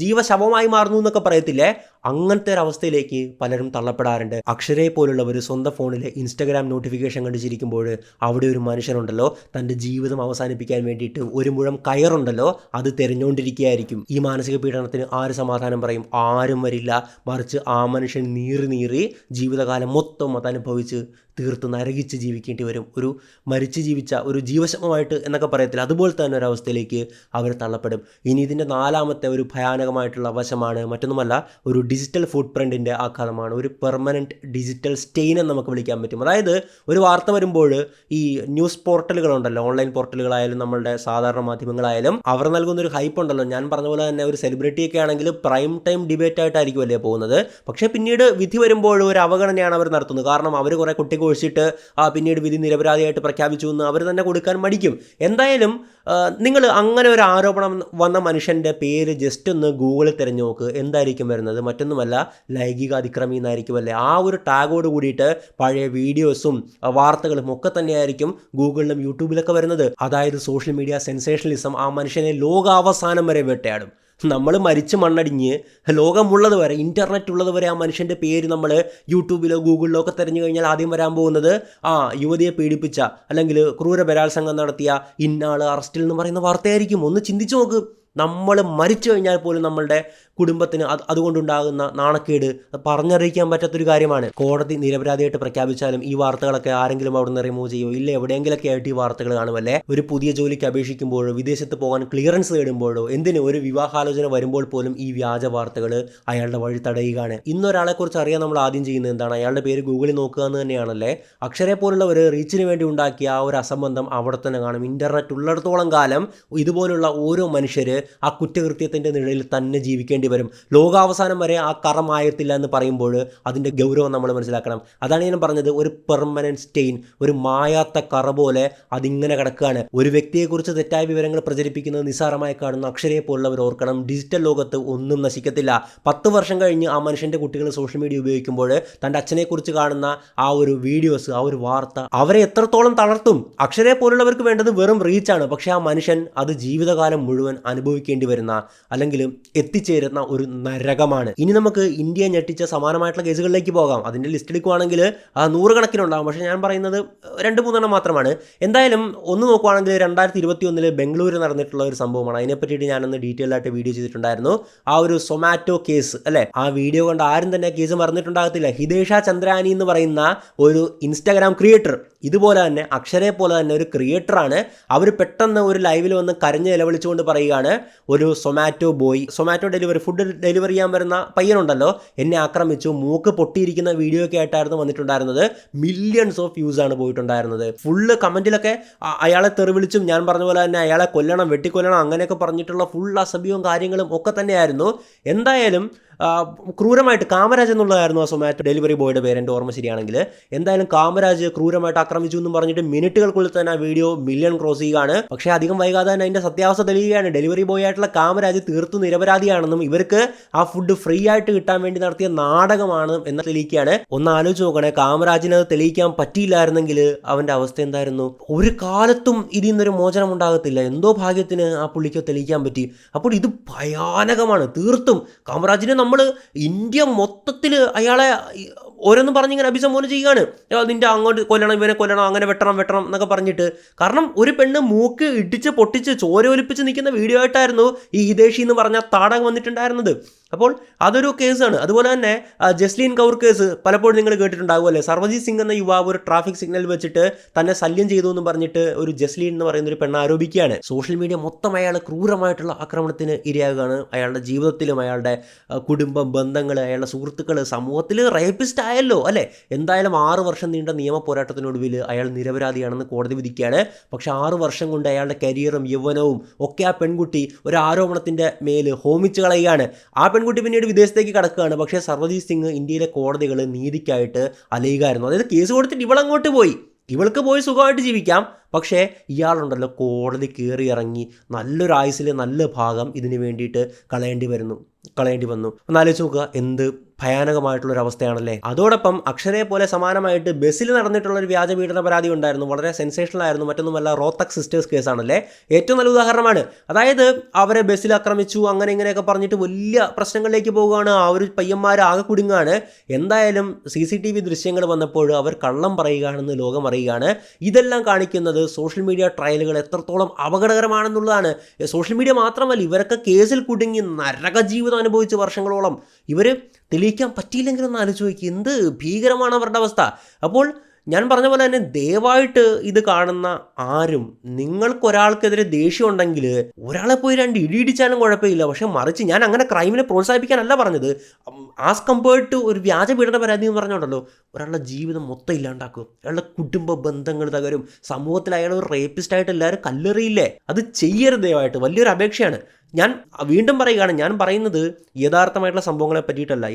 ജീവശവമായി മാറുന്നു എന്നൊക്കെ പറയത്തില്ലേ, അങ്ങനത്തെ ഒരു അവസ്ഥയിലേക്ക് പലരും തള്ളപ്പെടാറുണ്ട്. അക്ഷരയെ പോലുള്ളവർ സ്വന്തം ഫോണിൽ ഇൻസ്റ്റാഗ്രാം നോട്ടിഫിക്കേഷൻ കണ്ടിച്ചിരിക്കുമ്പോൾ അവിടെ ഒരു മനുഷ്യനുണ്ടല്ലോ തൻ്റെ ജീവിതം അവസാനിപ്പിക്കാൻ വേണ്ടിയിട്ട് ഒരു മുഴം കയറുണ്ടല്ലോ അത് തിരഞ്ഞുകൊണ്ടിരിക്കുകയായിരിക്കും. ഈ മാനസിക പീഡനത്തിന് ആര് സമാധാനം പറയും? ആരും വരില്ല. മറിച്ച് ആ മനുഷ്യൻ നീറി ജീവിതകാലം മൊത്തം അതനുഭവിച്ച് തീർത്ത് നരകിച്ച് ജീവിക്കേണ്ടി വരും. ഒരു മരിച്ച് ജീവിച്ച ഒരു ജീവശമമായിട്ട് എന്നൊക്കെ പറയത്തില്ല, അതുപോലെ തന്നെ ഒരവസ്ഥയിലേക്ക് അവർ തള്ളപ്പെടും. ഇനി ഇതിൻ്റെ നാലാമത്തെ ഒരു ഭയാനകമായിട്ടുള്ള വശമാണ് മറ്റൊന്നുമല്ല, ഒരു ഡിജിറ്റൽ ഫുട് പ്രിൻറ്റിൻ്റെ ആഘാതമാണ്. ഒരു പെർമനൻറ്റ് ഡിജിറ്റൽ സ്റ്റെയിൻ എന്ന് നമുക്ക് വിളിക്കാൻ പറ്റും. അതായത് ഒരു വാർത്ത വരുമ്പോൾ ഈ ന്യൂസ് പോർട്ടലുകളുണ്ടല്ലോ, ഓൺലൈൻ പോർട്ടലുകളായാലും നമ്മളുടെ സാധാരണ മാധ്യമങ്ങളായാലും അവർ നൽകുന്നൊരു ഹൈപ്പ് ഉണ്ടല്ലോ. ഞാൻ പറഞ്ഞ പോലെ തന്നെ ഒരു സെലിബ്രിറ്റിയൊക്കെ ആണെങ്കിൽ പ്രൈം ടൈം ഡിബേറ്റ് ആയിട്ടായിരിക്കും അല്ലേ പോകുന്നത്. പക്ഷേ പിന്നീട് വിധി വരുമ്പോൾ ഒരു അവഗണനയാണ് അവർ നടത്തുന്നത്. കാരണം അവർ കുറേ കുട്ടിക്ക് ഒഴിച്ചിട്ട് പിന്നീട് വിധി നിരപരാധിയായിട്ട് പ്രഖ്യാപിച്ചു എന്ന് അവർ തന്നെ കൊടുക്കാൻ മടിക്കും. എന്തായാലും നിങ്ങൾ അങ്ങനെ ഒരു ആരോപണം വന്ന മനുഷ്യൻ്റെ പേര് ജസ്റ്റ് ഒന്ന് ഗൂഗിളിൽ തിരഞ്ഞു നോക്ക്, എന്തായിരിക്കും വരുന്നത്? മറ്റൊന്നുമല്ല, ലൈംഗിക അതിക്രമി എന്നായിരിക്കും അല്ലേ. ആ ഒരു ടാഗോട് കൂടിയിട്ട് പഴയ വീഡിയോസും വാർത്തകളും ഒക്കെ തന്നെയായിരിക്കും ഗൂഗിളിലും യൂട്യൂബിലൊക്കെ വരുന്നത്. അതായത് സോഷ്യൽ മീഡിയ സെൻസേഷണലിസം ആ മനുഷ്യനെ ലോകാവസാനം വരെ വേട്ടയാടും. നമ്മൾ മരിച്ച് മണ്ണടിഞ്ഞ് ലോകമുള്ളത് വരെ, ഇൻ്റർനെറ്റ് ഉള്ളത് വരെ ആ മനുഷ്യൻ്റെ പേര് നമ്മൾ യൂട്യൂബിലോ ഗൂഗിളിലോ ഒക്കെ തിരഞ്ഞു കഴിഞ്ഞാൽ ആദ്യം വരാൻ പോകുന്നത് യുവതിയെ പീഡിപ്പിച്ച അല്ലെങ്കിൽ ക്രൂര ബലാത്സംഗം നടത്തിയ ഇന്നാൾ അറസ്റ്റിൽ എന്ന് പറയുന്ന വാർത്തയായിരിക്കും. ഒന്ന് ചിന്തിച്ചു നോക്ക്. നമ്മൾ മരിച്ചു കഴിഞ്ഞാൽ പോലും നമ്മളുടെ കുടുംബത്തിന് അതുകൊണ്ടുണ്ടാകുന്ന നാണക്കേട് പറഞ്ഞറിയിക്കാൻ പറ്റാത്തൊരു കാര്യമാണ്. കോടതി നിരപരാധിയായിട്ട് പ്രഖ്യാപിച്ചാലും ഈ വാർത്തകളൊക്കെ ആരെങ്കിലും അവിടെ നിന്ന് റിമൂവ് ചെയ്യുമോ? ഇല്ല, എവിടെയെങ്കിലൊക്കെ ആയിട്ട് ഈ വാർത്തകൾ കാണുമല്ലേ. ഒരു പുതിയ ജോലിക്ക് അപേക്ഷിക്കുമ്പോഴോ വിദേശത്ത് പോകാൻ ക്ലിയറൻസ് നേടുമ്പോഴോ എന്തിന് ഒരു വിവാഹാലോചന വരുമ്പോൾ പോലും ഈ വ്യാജ വാർത്തകൾ അയാളുടെ വഴി തടയുകയാണ്. ഇന്നൊരാളെക്കുറിച്ച് അറിയാൻ നമ്മൾ ആദ്യം ചെയ്യുന്നത് എന്താണ്? അയാളുടെ പേര് ഗൂഗിളിൽ നോക്കുക എന്ന് തന്നെയാണല്ലേ. അക്ഷരെ പോലുള്ളവർ റീച്ചിന് വേണ്ടി ഉണ്ടാക്കിയ ആ ഒരു അസംബന്ധം അവിടെ തന്നെ കാണും. ഇൻ്റർനെറ്റ് ഉള്ളിടത്തോളം കാലം ഇതുപോലുള്ള ഓരോ മനുഷ്യർ ആ കുറ്റകൃത്യത്തിൻ്റെ നിഴലിൽ തന്നെ ജീവിക്കേണ്ടി വരും. ലോകാവസാനം വരെ ആ കറമായത്തില്ല എന്ന് പറയുമ്പോൾ അതിൻ്റെ ഗൗരവം നമ്മൾ മനസ്സിലാക്കണം. അതാണ് ഞാൻ പറഞ്ഞത്, ഒരു പെർമനൻറ്റ് സ്റ്റെയിൻ, ഒരു മായാത്ത കറ പോലെ അതിങ്ങനെ കിടക്കുകയാണ്. ഒരു വ്യക്തിയെക്കുറിച്ച് തെറ്റായ വിവരങ്ങൾ പ്രചരിപ്പിക്കുന്നത് നിസ്സാരമായി കാണുന്ന അക്ഷരയെ പോലുള്ളവർ ഓർക്കണം, ഡിജിറ്റൽ ലോകത്ത് ഒന്നും നശിക്കത്തില്ല. 10 വർഷം കഴിഞ്ഞ് ആ മനുഷ്യൻ്റെ കുട്ടികൾ സോഷ്യൽ മീഡിയ ഉപയോഗിക്കുമ്പോൾ തൻ്റെ അച്ഛനെക്കുറിച്ച് കാണുന്ന ആ ഒരു വീഡിയോസ്, ആ ഒരു വാർത്ത അവരെ എത്രത്തോളം തളർത്തും. അക്ഷരയെ പോലുള്ളവർക്ക് വേണ്ടത് വെറും റീച്ചാണ്. പക്ഷേ ആ മനുഷ്യൻ അത് ജീവിതകാലം മുഴുവൻ അനുഭവിക്കേണ്ടി വരുന്ന അല്ലെങ്കിൽ എത്തിച്ചേരുന്ന ഒരു നരകമാണ്. ഇനി നമുക്ക് ഇന്ത്യയെ ഞെട്ടിച്ച സമാനമായിട്ടുള്ള കേസുകളിലേക്ക് പോകാം. അതിൻ്റെ ലിസ്റ്റ് എടുക്കുവാണെങ്കിൽ 100 കണക്കിനുണ്ടാകും. പക്ഷേ ഞാൻ പറയുന്നത് 2-3 മാത്രമാണ്. എന്തായാലും ഒന്ന് നോക്കുവാണെങ്കിൽ 2021 ബംഗളൂരു നടന്നിട്ടുള്ള ഒരു സംഭവമാണ്. അതിനെപ്പറ്റിയിട്ട് ഞാനൊന്ന് ഡീറ്റെയിൽ ആയിട്ട് വീഡിയോ ചെയ്തിട്ടുണ്ടായിരുന്നു. ആ ഒരു സൊമാറ്റോ കേസ് അല്ലേ, ആ വീഡിയോ കൊണ്ട് ആരും തന്നെ കേസ് മറന്നിട്ടുണ്ടാകത്തില്ല. ഹിതേഷ ചന്ദ്രാനി എന്ന് പറയുന്ന ഒരു ഇൻസ്റ്റാഗ്രാം ക്രിയേറ്റർ, ഇതുപോലെ തന്നെ അക്ഷരയെ പോലെ തന്നെ ഒരു ക്രിയേറ്ററാണ്. അവർ പെട്ടെന്ന് ഒരു ലൈവിൽ വന്ന് കരഞ്ഞ് നിലവിളിച്ചുകൊണ്ട് പറയുകയാണ്, ഒരു സൊമാറ്റോ ഡെലിവറി ഫുഡ് ഡെലിവറി ചെയ്യാൻ വരുന്ന പയ്യനുണ്ടല്ലോ, എന്നെ ആക്രമിച്ചു, മൂക്ക് പൊട്ടിയിരിക്കുന്ന വീഡിയോ ഒക്കെ ആയിട്ടായിരുന്നു വന്നിട്ടുണ്ടായിരുന്നത്. മില്യൺസ് ഓഫ് വ്യൂസ് ആണ് പോയിട്ടുണ്ടായിരുന്നത്. ഫുള്ള് കമൻറ്റിലൊക്കെ അയാളെ തെറിവിളിച്ചും ഞാൻ പറഞ്ഞ പോലെ തന്നെ അയാളെ കൊല്ലണം, വെട്ടിക്കൊല്ലണം അങ്ങനെയൊക്കെ പറഞ്ഞിട്ടുള്ള ഫുൾ അസഭ്യവും കാര്യങ്ങളും ഒക്കെ തന്നെയായിരുന്നു. എന്തായാലും ക്രൂരമായിട്ട് കാമരാജ് എന്നുള്ളതായിരുന്നു ആ സൊമാറ്റോ ഡെലിവറി ബോയുടെ പേര്, എൻ്റെ ഓർമ്മ ശരിയാണെങ്കിൽ. എന്തായാലും കാമരാജ് ക്രൂരമായിട്ട് ആക്രമിച്ചു എന്നും പറഞ്ഞിട്ട് മിനിറ്റുകൾക്കുള്ളിൽ തന്നെ ആ വീഡിയോ മില്യൺ ക്രോസ് ചെയ്യുകയാണ്. പക്ഷേ അധികം വൈകാതെ തന്നെ അതിൻ്റെ സത്യാവസ്ഥ തെളിയുകയാണ്. ഡെലിവറി ബോയ് ആയിട്ടുള്ള കാമരാജ് തീർത്തും നിരപരാധിയാണെന്നും ഇവർക്ക് ആ ഫുഡ് ഫ്രീ ആയിട്ട് കിട്ടാൻ വേണ്ടി നടത്തിയ നാടകമാണ് എന്ന് തെളിയിക്കുകയാണ്. ഒന്ന് ആലോചിച്ച് നോക്കണേ, കാമരാജിന് അത് തെളിയിക്കാൻ പറ്റിയില്ലായിരുന്നെങ്കിൽ അവൻ്റെ അവസ്ഥ എന്തായിരുന്നു? ഒരു കാലത്തും ഇതിൽ നിന്നൊരു മോചനം ഉണ്ടാകത്തില്ല. എന്തോ ഭാഗ്യത്തിന് ആ പുള്ളിക്ക് തെളിയിക്കാൻ പറ്റി. അപ്പോൾ ഇത് ഭയാനകമാണ്. തീർത്തും കാമരാജിനെ നമ്മൾ ഇന്ത്യ മൊത്തത്തിൽ അയാളെ ഓരോന്നും പറഞ്ഞിങ്ങനെ അഭിസംബോധന ചെയ്യുകയാണ്. നിന്റെ അങ്ങോട്ട് കൊല്ലണം, ഇവനെ കൊല്ലണം, അങ്ങനെ വെട്ടണം എന്നൊക്കെ പറഞ്ഞിട്ട്. കാരണം ഒരു പെണ്ണ് മൂക്ക് ഇടിച്ച് പൊട്ടിച്ച് ചോര ഒലിപ്പിച്ച് നിൽക്കുന്ന വീഡിയോ ആയിട്ടായിരുന്നു ഈ ഹിതേഷി എന്ന് പറഞ്ഞ താടകം വന്നിട്ടുണ്ടായിരുന്നത്. അപ്പോൾ അതൊരു കേസാണ്. അതുപോലെ തന്നെ ജസ്ലീൻ കൗർ കേസ് പലപ്പോഴും നിങ്ങൾ കേട്ടിട്ടുണ്ടാകുമല്ലേ. സർവജീത് സിംഗ് എന്ന യുവാവ് ഒരു ട്രാഫിക് സിഗ്നൽ വെച്ചിട്ട് തന്നെ ശല്യം ചെയ്തു എന്ന് പറഞ്ഞിട്ട് ഒരു ജസ്ലീൻ എന്ന് പറയുന്ന ഒരു പെണ്ണ് ആരോപിക്കുകയാണ്. സോഷ്യൽ മീഡിയ മൊത്തം അയാൾ ക്രൂരമായിട്ടുള്ള ആക്രമണത്തിന് ഇരയാകുകയാണ്. അയാളുടെ ജീവിതത്തിലും അയാളുടെ കുടുംബം, ബന്ധങ്ങൾ, അയാളുടെ സുഹൃത്തുക്കൾ, സമൂഹത്തിൽ റേപ്പിസ്റ്റ് ആയല്ലോ അല്ലേ. എന്തായാലും 6 വർഷം നീണ്ട നിയമ പോരാട്ടത്തിനൊടുവിൽ അയാൾ നിരപരാധിയാണെന്ന് കോടതി വിധിക്കുകയാണ്. പക്ഷേ 6 വർഷം കൊണ്ട് അയാളുടെ കരിയറും യൗവനവും ഒക്കെ ആ പെൺകുട്ടി ഒരു ആരോപണത്തിൻ്റെ മേൽ ഹോമിച്ച് കളയുകയാണ്. ആ പെൺകുട്ടി പിന്നീട് വിദേശത്തേക്ക് കടക്കുകയാണ്. പക്ഷേ സർവജീത് സിംഗ് ഇന്ത്യയിലെ കോടതികൾ നീതിക്കായിട്ട് അലയുകയായിരുന്നു. അതായത് കേസ് കൊടുത്തിട്ട് ഇവളങ്ങോട്ട് പോയി, ഇവൾക്ക് പോയി സുഖമായിട്ട് ജീവിക്കാം. പക്ഷേ ഇയാളുണ്ടല്ലോ കോടതി കയറി ഇറങ്ങി നല്ലൊരു ആയുസിൽ നല്ല ഭാഗം ഇതിന് വേണ്ടിയിട്ട് കളയേണ്ടി വന്നു. ഒന്നാലോചിച്ച് നോക്കുക, എന്ത് ഭയാനകമായിട്ടുള്ളൊരവസ്ഥയാണല്ലേ. അതോടൊപ്പം അക്ഷരയെ പോലെ സമാനമായിട്ട് ബസ്സിൽ നടന്നിട്ടുള്ളൊരു വ്യാജ പീഡന പരാതി ഉണ്ടായിരുന്നു. വളരെ സെൻസേഷണൽ ആയിരുന്നു. മറ്റൊന്നുമല്ല, റോത്തക് സിസ്റ്റേഴ്സ് കേസാണല്ലേ, ഏറ്റവും നല്ല ഉദാഹരണമാണ്. അതായത് അവരെ ബസ്സിൽ ആക്രമിച്ചു, അങ്ങനെ ഇങ്ങനെയൊക്കെ പറഞ്ഞിട്ട് വലിയ പ്രശ്നങ്ങളിലേക്ക് പോവുകയാണ്. ആ ഒരു പയ്യന്മാർ ആകെ കുടുങ്ങുകയാണ്. എന്തായാലും CCTV ദൃശ്യങ്ങൾ വന്നപ്പോൾ അവർ കള്ളം പറയുകയാണെന്ന് ലോകം അറിയുകയാണ്. ഇതെല്ലാം കാണിക്കുന്നത് സോഷ്യൽ മീഡിയ ട്രയലുകൾ എത്രത്തോളം അപകടകരമാണെന്നുള്ളതാണ്. സോഷ്യൽ മീഡിയ മാത്രമല്ല, ഇവരൊക്കെ കേസിൽ കുടുങ്ങി നരക ജീവിതം അനുഭവിച്ച് വർഷങ്ങളോളം ഇവർ തെളിയിക്കാൻ പറ്റിയില്ലെങ്കിലൊന്ന് ആലോചിച്ച് നോക്കി, എന്ത് ഭീകരമാണ് അവരുടെ അവസ്ഥ. അപ്പോൾ ഞാൻ പറഞ്ഞ പോലെ തന്നെ ദയവായിട്ട് ഇത് കാണുന്ന ആരും, നിങ്ങൾക്കൊരാൾക്കെതിരെ ദേഷ്യം ഉണ്ടെങ്കിൽ ഒരാളെ പോയി 2 ഇടിയിടിച്ചാലും കുഴപ്പമില്ല. പക്ഷെ മറിച്ച് ഞാൻ അങ്ങനെ ക്രൈമിനെ പ്രോത്സാഹിപ്പിക്കാനല്ല പറഞ്ഞത്. ആസ് കമ്പേർഡ് ടു ഒരു വ്യാജ പീഡന പരാതി എന്ന് പറഞ്ഞുകൊണ്ടല്ലോ ഒരാളുടെ ജീവിതം മൊത്തം ഇല്ലാണ്ടാക്കും, അയാളുടെ കുടുംബ ബന്ധങ്ങൾ തകരും, സമൂഹത്തിൽ അയാൾ ഒരു റേപ്പിസ്റ്റായിട്ട് എല്ലാവരും കല്ലെറിയില്ലേ. അത് ചെയ്യരുത് ദയവായിട്ട്, വലിയൊരു അപേക്ഷയാണ്. ഞാൻ വീണ്ടും പറയുകയാണ്, ഞാൻ പറയുന്നത് യഥാർത്ഥമായിട്ടുള്ള സംഭവങ്ങളെ പറ്റിയിട്ടല്ല.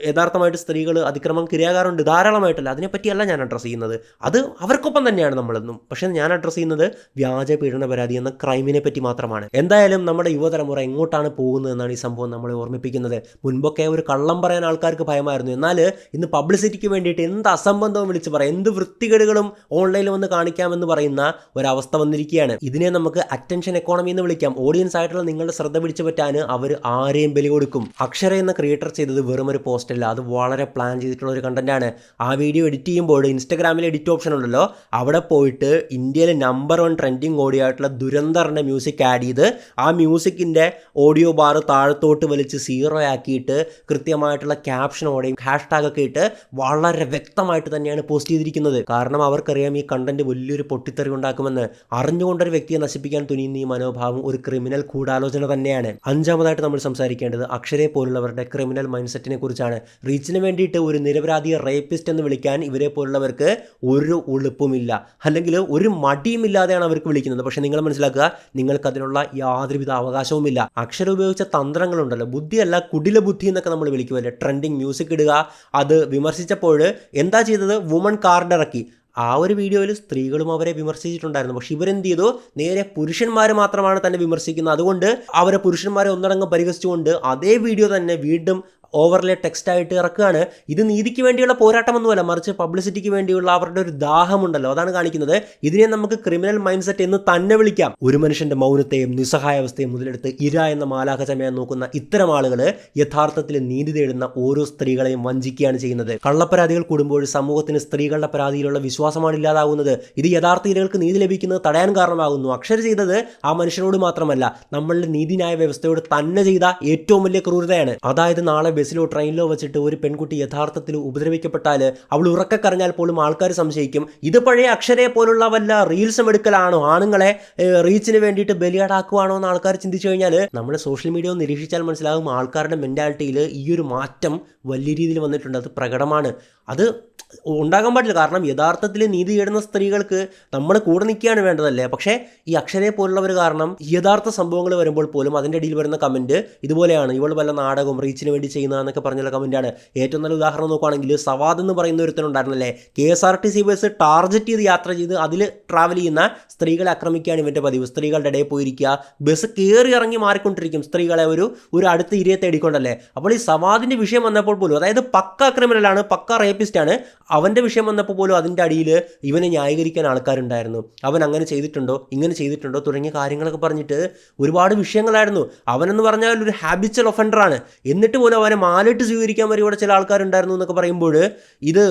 യഥാർത്ഥമായിട്ട് സ്ത്രീകൾ അതിക്രമം ഇരയാകാറുണ്ട് ധാരാളമായിട്ടല്ല, അതിനെപ്പറ്റിയല്ല ഞാൻ അഡ്രസ്സ് ചെയ്യുന്നത്. അത് അവർക്കൊപ്പം തന്നെയാണ് നമ്മളെന്നും. പക്ഷേ ഞാൻ അഡ്രസ്സ് ചെയ്യുന്നത് വ്യാജ പീഡന പരാതി എന്ന ക്രൈമിനെ പറ്റി മാത്രമാണ്. എന്തായാലും നമ്മുടെ യുവതലമുറ എങ്ങോട്ടാണ് പോകുന്നത് എന്നാണ് ഈ സംഭവം നമ്മളെ ഓർമ്മിപ്പിക്കുന്നത്. മുൻപൊക്കെ ഒരു കള്ളം പറയാൻ ആൾക്കാർക്ക് ഭയമായിരുന്നു. എന്നാൽ ഇന്ന് പബ്ലിസിറ്റിക്ക് വേണ്ടിയിട്ട് എന്ത് അസംബന്ധവും വിളിച്ച് പറയാം, എന്ത് വൃത്തികേടുകളും ഓൺലൈനിൽ വന്ന് കാണിക്കാമെന്ന് പറയുന്ന ഒരവസ്ഥ വന്നിരിക്കുകയാണ്. ഇതിനെ നമുക്ക് അറ്റൻഷൻ എക്കോണമി എന്ന് വിളിക്കാം. ഓഡിയൻസ് ആയിട്ടുള്ള നിങ്ങളുടെ ശ്രദ്ധ പിടിച്ചു പറ്റാൻ അവർ ആരെയും ബലി കൊടുക്കും. അക്ഷര എന്ന ക്രിയേറ്റർ ചെയ്തത് വെറും ഒരു പോസ്റ്റ് അല്ല, അത് വളരെ പ്ലാൻ ചെയ്തിട്ടുള്ള ഒരു കണ്ടന്റാണ്. ആ വീഡിയോ എഡിറ്റ് ചെയ്യുമ്പോൾ ഇൻസ്റ്റാഗ്രാമിൽ എഡിറ്റ് ഓപ്ഷൻ ഉണ്ടല്ലോ, അവിടെ പോയിട്ട് ഇന്ത്യയിലെ നമ്പർ 1 ട്രെൻഡിങ് ഓഡിയോ ആയിട്ടുള്ള ദുരന്തറിൻ്റെ മ്യൂസിക് ആഡ് ചെയ്ത് ആ മ്യൂസിക്കിൻ്റെ ഓഡിയോ ബാർ താഴത്തോട്ട് വലിച്ച് 0 ആക്കിയിട്ട് കൃത്യമായിട്ടുള്ള ക്യാപ്ഷനോടെയും ഹാഷ്ടാഗൊക്കെ ഇട്ട് വളരെ വ്യക്തമായിട്ട് തന്നെയാണ് പോസ്റ്റ് ചെയ്തിരിക്കുന്നത്. കാരണം അവർക്കറിയാം ഈ കണ്ടന്റ് വലിയൊരു പൊട്ടിത്തെറി ഉണ്ടാക്കുമെന്ന്. അറിഞ്ഞുകൊണ്ടൊരു വ്യക്തിയെ നശിപ്പിക്കാൻ തുനിയുന്ന ഈ മനോഭാവം ഒരു ക്രിമിനൽ ഗൂഢാലോചന തന്നെയാണ്. 5ാമതായിട്ട് നമ്മൾ സംസാരിക്കേണ്ടത് അക്ഷരയെ പോലുള്ളവരുടെ ക്രിമിനൽ മൈൻഡ് സെറ്റിനെ കുറിച്ചാണ്. റീച്ചിന് വേണ്ടിയിട്ട് ഒരു നിരപരാധിയെ റേപ്പിസ്റ്റ് എന്ന് വിളിക്കാൻ ഇവരെ പോലുള്ളവർക്ക് ഒരു ഉളുപ്പുമില്ല, അല്ലെങ്കിൽ ഒരു മടിയുമില്ലാതെയാണ് അവർക്ക് വിളിക്കുന്നത്. പക്ഷേ നിങ്ങൾ മനസ്സിലാക്കുക, നിങ്ങൾക്ക് അതിനുള്ള യാതൊരുവിധ അവകാശവുമില്ല. അക്ഷര ഉപയോഗിച്ച തന്ത്രങ്ങളുണ്ടല്ലോ, ബുദ്ധിയല്ല കുടില ബുദ്ധി എന്നൊക്കെ നമ്മൾ വിളിക്കുമല്ലേ. ട്രെൻഡിങ് മ്യൂസിക് ഇടുക, അത് വിമർശിച്ചപ്പോൾ എന്താ ചെയ്തത്, വുമൺ കാർഡ് ഇറക്കി. ആ ഒരു വീഡിയോയിൽ സ്ത്രീകളും അവരെ വിമർശിച്ചിട്ടുണ്ടായിരുന്നു. പക്ഷെ ഇവരെന്ത് ചെയ്തു, നേരെ പുരുഷന്മാർ മാത്രമാണ് തന്നെ വിമർശിക്കുന്നത്. അതുകൊണ്ട് അവരെ പുരുഷന്മാരെ ഒന്നടങ്കം പരിഹസിച്ചുകൊണ്ട് അതേ വീഡിയോ തന്നെ വീണ്ടും ഓവർലേ ടെക്സ്റ്റായിട്ട് ഇറക്കുകയാണ്. ഇത് നീതിക്ക് വേണ്ടിയുള്ള പോരാട്ടമൊന്നുമല്ല, മറിച്ച് പബ്ലിസിറ്റിക്ക് വേണ്ടിയുള്ള അവരുടെ ഒരു ദാഹമുണ്ടല്ലോ, അതാണ് കാണിക്കുന്നത്. ഇതിനെ നമുക്ക് ക്രിമിനൽ മൈൻഡ് സെറ്റ് എന്ന് തന്നെ വിളിക്കാം. ഒരു മനുഷ്യന്റെ മൗനത്തെയും നിസ്സഹായാവസ്ഥയും മുതലെടുത്ത് ഇര എന്ന മാലാഖ ചമയാൻ നോക്കുന്ന ഇത്തരം ആളുകൾ യഥാർത്ഥത്തിൽ നീതി തേടുന്ന ഓരോ സ്ത്രീകളെയും വഞ്ചിക്കുകയാണ് ചെയ്യുന്നത്. കള്ളപ്പരാതികൾ കൂടുമ്പോൾ സമൂഹത്തിന് സ്ത്രീകളുടെ പരാതിയിലുള്ള വിശ്വാസമാണ് ഇല്ലാതാകുന്നത്. ഇത് യഥാർത്ഥ ഇരകൾക്ക് നീതി ലഭിക്കുന്നത് തടയാൻ കാരണമാകുന്നു. അക്ഷര ചെയ്തത് ആ മനുഷ്യനോട് മാത്രമല്ല, നമ്മളുടെ നീതിന്യായ വ്യവസ്ഥയോട് തന്നെ ചെയ്ത ഏറ്റവും വലിയ ക്രൂരതയാണ്. അതായത് നാളെ ബസ്സിലോ ട്രെയിനിലോ വെച്ചിട്ട് ഒരു പെൺകുട്ടി യഥാർത്ഥത്തിൽ ഉപദ്രവിക്കപ്പെട്ടാൽ അവൾ ഉറക്കക്കരഞ്ഞാൽ പോലും ആൾക്കാർ സംശയിക്കും, ഇത് പഴയ അക്ഷരയെ പോലുള്ള വല്ല റീൽസും എടുക്കലാണോ, ആണുങ്ങളെ റീച്ചിന് വേണ്ടിയിട്ട് ബലിയാടാക്കുവാണോ എന്ന് ആൾക്കാർ ചിന്തിച്ചു കഴിഞ്ഞാൽ നമ്മൾ സോഷ്യൽ മീഡിയ ഒന്ന് നിരീക്ഷിച്ചാൽ മനസ്സിലാകും ഈ മെൻറ്റാലിറ്റിയിൽ ഈ ഒരു മാറ്റം വലിയ രീതിയിൽ വന്നിട്ടുണ്ട്. അത് പ്രകടമാണ്. അത് ഉണ്ടാകാൻ പാടില്ല. കാരണം യഥാർത്ഥത്തിൽ നീതി തേടുന്ന സ്ത്രീകൾക്ക് നമ്മൾ കൂടെ നിൽക്കുകയാണ് വേണ്ടതല്ലേ. പക്ഷേ ഈ അക്ഷരയെ പോലുള്ളവർ കാരണം യഥാർത്ഥ സംഭവങ്ങൾ വരുമ്പോൾ പോലും അതിൻ്റെ ഇടയിൽ വരുന്ന കമൻറ്റ് ഇതുപോലെയാണ്, ഇവൾ വല്ല നാടകവും റീച്ചിന് വേണ്ടി ചെയ്യുന്നതെന്നൊക്കെ പറഞ്ഞുള്ള കമൻറ്റാണ്. ഏറ്റവും നല്ല ഉദാഹരണം നോക്കുകയാണെങ്കിൽ സവാദ് എന്ന് പറയുന്ന ഒരുത്തനുണ്ടായിരുന്നല്ലേ, KSRTC ബസ് ടാർഗറ്റ് ചെയ്ത് യാത്ര ചെയ്ത് അതിൽ ട്രാവൽ ചെയ്യുന്ന സ്ത്രീകളെ ആക്രമിക്കുകയാണ് ഇവൻ്റെ പതിവ്. സ്ത്രീകളുടെ ഇടയിൽ പോയിരിക്കുക, ബസ് കയറി ഇറങ്ങി മാറിക്കൊണ്ടിരിക്കും, സ്ത്രീകളെ ഒരു അടുത്ത ഇരയെ തേടിക്കൊണ്ടല്ലേ. അപ്പോൾ ഈ സവാദിൻ്റെ വിഷയം വന്നപ്പോൾ പോലും, അതായത് പക്ക ക്രിമിനലാണ്, പക്ക റേപ്പിസ്റ്റാണ്, അവൻ്റെ വിഷയം വന്നപ്പോൾ പോലും അതിൻ്റെ അടിയിൽ ഇവനെ ന്യായീകരിക്കാൻ ആൾക്കാരുണ്ടായിരുന്നു. അവൻ അങ്ങനെ ചെയ്തിട്ടുണ്ടോ, ഇങ്ങനെ ചെയ്തിട്ടുണ്ടോ തുടങ്ങിയ കാര്യങ്ങളൊക്കെ പറഞ്ഞിട്ട് ഒരുപാട് വിഷയങ്ങളായിരുന്നു. അവനെന്ന് പറഞ്ഞാൽ ഒരു ഹാബിച്വൽ ഒഫൻഡറാണ്, എന്നിട്ട് പോലും അവനെ മാലിട്ട് സ്വീകരിക്കാൻ വരെ ഇവിടെ ചില ആൾക്കാരുണ്ടായിരുന്നു എന്നൊക്കെ പറയുമ്പോൾ ഇത്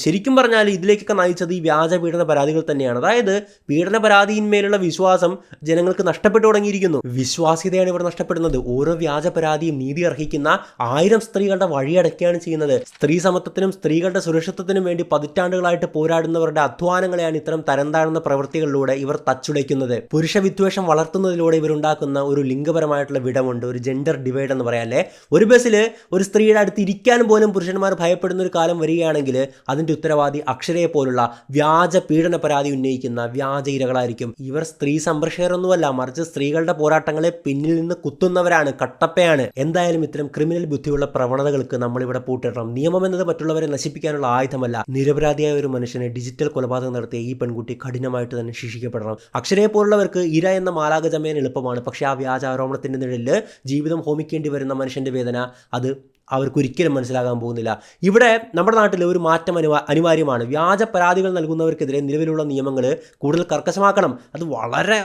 ശരിക്കും പറഞ്ഞാൽ ഇതിലേക്കൊക്കെ നയിച്ചത് ഈ വ്യാജ പീഡന പരാതികൾ തന്നെയാണ്. അതായത് പീഡന പരാതിയിന്മേലുള്ള വിശ്വാസം ജനങ്ങൾക്ക് നഷ്ടപ്പെട്ടു തുടങ്ങിയിരിക്കുന്നു. വിശ്വാസ്യതയാണ് ഇവിടെ നഷ്ടപ്പെടുന്നത്. ഓരോ വ്യാജ പരാതിയും നീതി അർഹിക്കുന്ന 1000 സ്ത്രീകളുടെ വഴിയടക്കുകയാണ് ചെയ്യുന്നത്. സ്ത്രീ സമത്വത്തിനും സ്ത്രീകളുടെ സുരക്ഷിതത്വത്തിനും വേണ്ടി പതിറ്റാണ്ടുകളായിട്ട് പോരാടുന്നവരുടെ അധ്വാനങ്ങളെയാണ് ഇത്തരം തരം താഴ്ന്ന പ്രവൃത്തികളിലൂടെ ഇവർ തച്ചുടയ്ക്കുന്നത്. പുരുഷ വിദ്വേഷം വളർത്തുന്നതിലൂടെ ഇവരുണ്ടാക്കുന്ന ഒരു ലിംഗപരമായിട്ടുള്ള വിടവുണ്ട്, ഒരു ജെൻഡർ ഡിവൈഡ് എന്ന് പറയാല്ലേ. ഒരു ബസ്സിൽ ഒരു സ്ത്രീയുടെ അടുത്ത് ഇരിക്കാൻ പോലും പുരുഷന്മാർ ഭയപ്പെടുന്ന ഒരു കാലം വരികയാണെങ്കിൽ അതിൻ്റെ ഉത്തരവാദി അക്ഷരയെ പോലുള്ള വ്യാജ പീഡന പരാതി ഉന്നയിക്കുന്ന വ്യാജ ഇരകളായിരിക്കും. ഇവർ സ്ത്രീ സംരക്ഷകരൊന്നുമല്ല, മറിച്ച് സ്ത്രീകളുടെ പോരാട്ടങ്ങളെ പിന്നിൽ നിന്ന് കുത്തുന്നവരാണ്, കട്ടപ്പയാണ്. എന്തായാലും ഇത്തരം ക്രിമിനൽ ബുദ്ധിയുള്ള പ്രവണതകൾക്ക് നമ്മളിവിടെ പൂട്ടിടണം. നിയമം എന്നത് മറ്റുള്ളവരെ നശിപ്പിക്കാനുള്ള ആയുധമല്ല, മാത്രമല്ല നിരപരാധിയായ ഒരു മനുഷ്യനെ ഡിജിറ്റൽ കൊലപാതകം നടത്തിയ ഈ പെൺകുട്ടി കഠിനമായിട്ട് തന്നെ ശിക്ഷിക്കപ്പെടണം. അക്ഷരയെ പോലുള്ളവർക്ക് ഇര എന്ന മാലാഖ ചമയാൻ എളുപ്പമാണ്. പക്ഷേ ആ വ്യാജ ആരോപണത്തിൻ്റെ നിഴലിൽ ജീവിതം ഹോമിക്കേണ്ടി വരുന്ന മനുഷ്യൻ്റെ വേദന അത് അവർക്കൊരിക്കലും മനസ്സിലാകാൻ പോകുന്നില്ല. ഇവിടെ നമ്മുടെ നാട്ടിൽ ഒരു മാറ്റം അനിവാര്യമാണ്. വ്യാജ പരാതികൾ നൽകുന്നവർക്കെതിരെ നിലവിലുള്ള നിയമങ്ങൾ കൂടുതൽ കർക്കശമാക്കണം. അത് വളരെ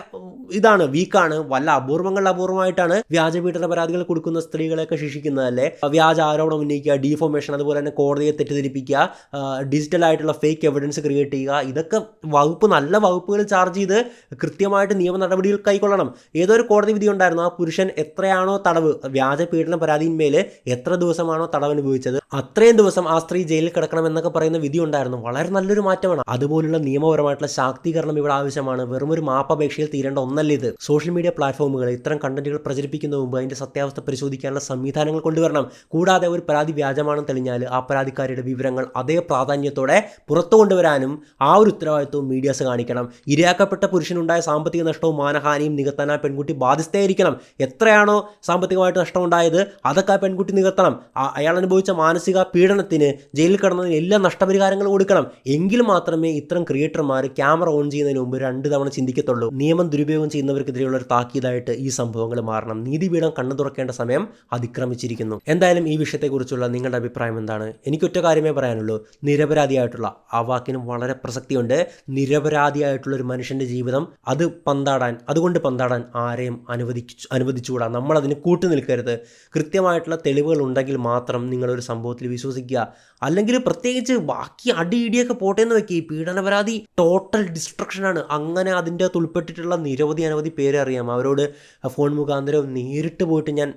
വീക്കാണ്. വല്ല അപൂർവമായിട്ടാണ് വ്യാജപീഡന പരാതികൾ കൊടുക്കുന്ന സ്ത്രീകളെയൊക്കെ ശിക്ഷിക്കുന്നതല്ലേ. വ്യാജ ആരോപണം ഉന്നയിക്കുക, ഡീഫോമേഷൻ, അതുപോലെ തന്നെ കോടതിയെ തെറ്റിദ്ധരിപ്പിക്കുക, ഡിജിറ്റലായിട്ടുള്ള ഫേക്ക് എവിഡൻസ് ക്രിയേറ്റ് ചെയ്യുക, ഇതൊക്കെ നല്ല വകുപ്പുകൾ ചാർജ് ചെയ്ത് കൃത്യമായിട്ട് നിയമ നടപടികൾ കൈക്കൊള്ളണം. ഏതൊരു കോടതി വിധി ഉണ്ടായിരുന്നു, ആ പുരുഷൻ എത്രയാണോ തടവ് വ്യാജ പീഡന പരാതിന്മേൽ എത്ര ദിവസമാണോ തടവ് അനുഭവിച്ചത് അത്രയും ദിവസം ആ സ്ത്രീ ജയിലിൽ കിടക്കണം എന്നൊക്കെ പറയുന്ന വിധി ഉണ്ടായിരുന്നു. വളരെ നല്ലൊരു മാറ്റമാണ്. അതുപോലുള്ള നിയമപരമായിട്ടുള്ള ശാക്തീകരണം ഇവിടെ ആവശ്യമാണ്. വെറും ഒരു മാപ്പപേക്ഷയിൽ തീരേണ്ട ഒന്നല്ല ഇത്. സോഷ്യൽ മീഡിയ പ്ലാറ്റ്ഫോമുകൾ ഇത്തരം കണ്ടന്റുകൾ പ്രചരിപ്പിക്കുന്ന മുമ്പ് അതിന്റെ സത്യാവസ്ഥ പരിശോധിക്കാനുള്ള സംവിധാനങ്ങൾ കൊണ്ടുവരണം. കൂടാതെ ഒരു പരാതി വ്യാജമാണെന്ന് തെളിഞ്ഞാൽ ആ പരാതിക്കാരിയുടെ വിവരങ്ങൾ അതേ പ്രാധാന്യത്തോടെ പുറത്തു കൊണ്ടുവരാനും ആ ഒരു ഉത്തരവാദിത്വവും മീഡിയാസ് കാണിക്കണം. ഇരയാക്കപ്പെട്ട പുരുഷനുണ്ടായ സാമ്പത്തിക നഷ്ടവും മാനഹാനിയും നികത്താൻ ആ പെൺകുട്ടി ബാധ്യസ്ഥയായിരിക്കണം. എത്രയാണോ സാമ്പത്തികമായിട്ട് നഷ്ടമുണ്ടായത് അതൊക്കെ ആ പെൺകുട്ടി നികത്തണം. അയാൾ അനുഭവിച്ച മാനസിക പീഡനത്തിന്, ജയിലിൽ കിടന്നതിന് എല്ലാ നഷ്ടപരിഹാരങ്ങളും കൊടുക്കണം. എങ്കിൽ മാത്രമേ ഇത്തരം ക്രിയേറ്റർമാർ ക്യാമറ ഓൺ ചെയ്യുന്നതിന് മുമ്പ് 2 തവണ ചിന്തിക്കത്തുള്ളൂ. നിയമം ദുരുപയോഗം ചെയ്യുന്നവർക്കെതിരെയുള്ള ഒരു താക്കീതായിട്ട് ഈ സംഭവങ്ങൾ മാറണം. നീതിപീഠം കണ്ണു തുറക്കേണ്ട സമയം അതിക്രമിച്ചിരിക്കുന്നു. എന്തായാലും ഈ വിഷയത്തെക്കുറിച്ചുള്ള നിങ്ങളുടെ അഭിപ്രായം എന്താണ്? എനിക്കൊറ്റ കാര്യമേ പറയാനുള്ളൂ. നിരപരാധിയായിട്ടുള്ള, ആ വാക്കിനും വളരെ പ്രസക്തിയുണ്ട്, നിരപരാധിയായിട്ടുള്ള ഒരു മനുഷ്യൻ്റെ ജീവിതം അതുകൊണ്ട് പന്താടാൻ ആരെയും അനുവദിച്ചുകൂടാ. നമ്മളതിന് കൂട്ടുനിൽക്കരുത്. കൃത്യമായിട്ടുള്ള തെളിവുകൾ ഉണ്ടെങ്കിൽ മാത്രം നിങ്ങളൊരു സംഭവത്തിൽ വിശ്വസിക്കുക. അല്ലെങ്കിൽ പ്രത്യേകിച്ച് ബാക്കി അടിയിടിയൊക്കെ പോട്ടെന്ന് വെക്കുക, ഈ പീഡന പരാതി ടോട്ടൽ ഡിസ്ട്രക്ഷനാണ്. അങ്ങനെ അതിൻ്റെ ഉൾപ്പെട്ടിട്ടുള്ള അനവധി പേരെ അറിയാം. അവരോട് ഫോൺ മുഖാന്തരം നേരിട്ട് പോയിട്ട് ഞാൻ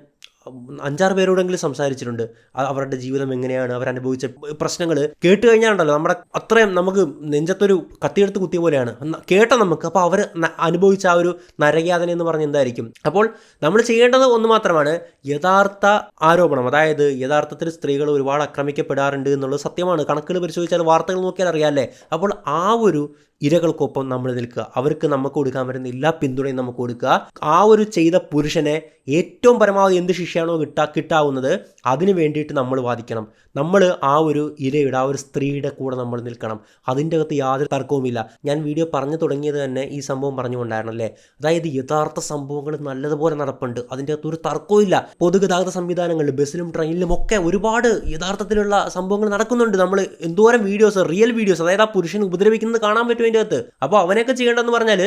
5-6 പേരോടെങ്കിലും സംസാരിച്ചിട്ടുണ്ട്. അവരുടെ ജീവിതം എങ്ങനെയാണ്, അവരനുഭവിച്ച പ്രശ്നങ്ങൾ കേട്ട് കഴിഞ്ഞാലുണ്ടല്ലോ നമ്മുടെ അത്രയും നമുക്ക് നെഞ്ചത്തൊരു കത്തിയെടുത്ത് കുത്തിയ പോലെയാണ് കേട്ട നമുക്ക്. അപ്പോൾ അവർ അനുഭവിച്ച ആ ഒരു നരകയാതന എന്ന് പറഞ്ഞ് എന്തായിരിക്കും? അപ്പോൾ നമ്മൾ ചെയ്യേണ്ടത് ഒന്ന് മാത്രമാണ്, യഥാർത്ഥ ആരോപണം, അതായത് യഥാർത്ഥത്തിൽ സ്ത്രീകൾ ഒരുപാട് ആക്രമിക്കപ്പെടാറുണ്ട് എന്നുള്ളത് സത്യമാണ്. കണക്കുകൾ പരിശോധിച്ചാൽ, വാർത്തകൾ നോക്കിയാൽ അറിയാമല്ലേ. അപ്പോൾ ആ ഒരു ഇരകൾക്കൊപ്പം നമ്മൾ നിൽക്കുക. അവർക്ക് നമുക്ക് കൊടുക്കാൻ വരുന്ന എല്ലാ പിന്തുണയും നമുക്ക് കൊടുക്കുക. ആ ഒരു ചെയ്ത പുരുഷനെ ഏറ്റവും പരമാവധി എന്ത് ശിക്ഷയാണോ കിട്ടാവുന്നത് അതിന് വേണ്ടിയിട്ട് നമ്മൾ വാദിക്കണം. നമ്മൾ ആ ഒരു ഇരയുടെ, ആ ഒരു സ്ത്രീയുടെ കൂടെ നമ്മൾ നിൽക്കണം. അതിൻ്റെ അകത്ത് യാതൊരു തർക്കവുമില്ല. ഞാൻ വീഡിയോ പറഞ്ഞു തുടങ്ങിയത് തന്നെ ഈ സംഭവം പറഞ്ഞുകൊണ്ടായിരുന്നല്ലേ. അതായത് യഥാർത്ഥ സംഭവങ്ങൾ നല്ലതുപോലെ നടപ്പുണ്ട്. അതിൻ്റെ അകത്ത് ഒരു തർക്കവുമില്ല. പൊതുഗതാഗത സംവിധാനങ്ങളിൽ, ബസ്സിലും ട്രെയിനിലും ഒക്കെ ഒരുപാട് യഥാർത്ഥത്തിലുള്ള സംഭവങ്ങൾ നടക്കുന്നുണ്ട്. നമ്മൾ എന്തോരം വീഡിയോസ്, റിയൽ വീഡിയോസ്, അതായത് ആ പുരുഷൻ ഉപദ്രവിക്കുന്നത് കാണാൻ പറ്റും അതിൻ്റെ അകത്ത്. അപ്പോൾ അവനെയൊക്കെ ചെയ്യേണ്ടതെന്ന് പറഞ്ഞാൽ,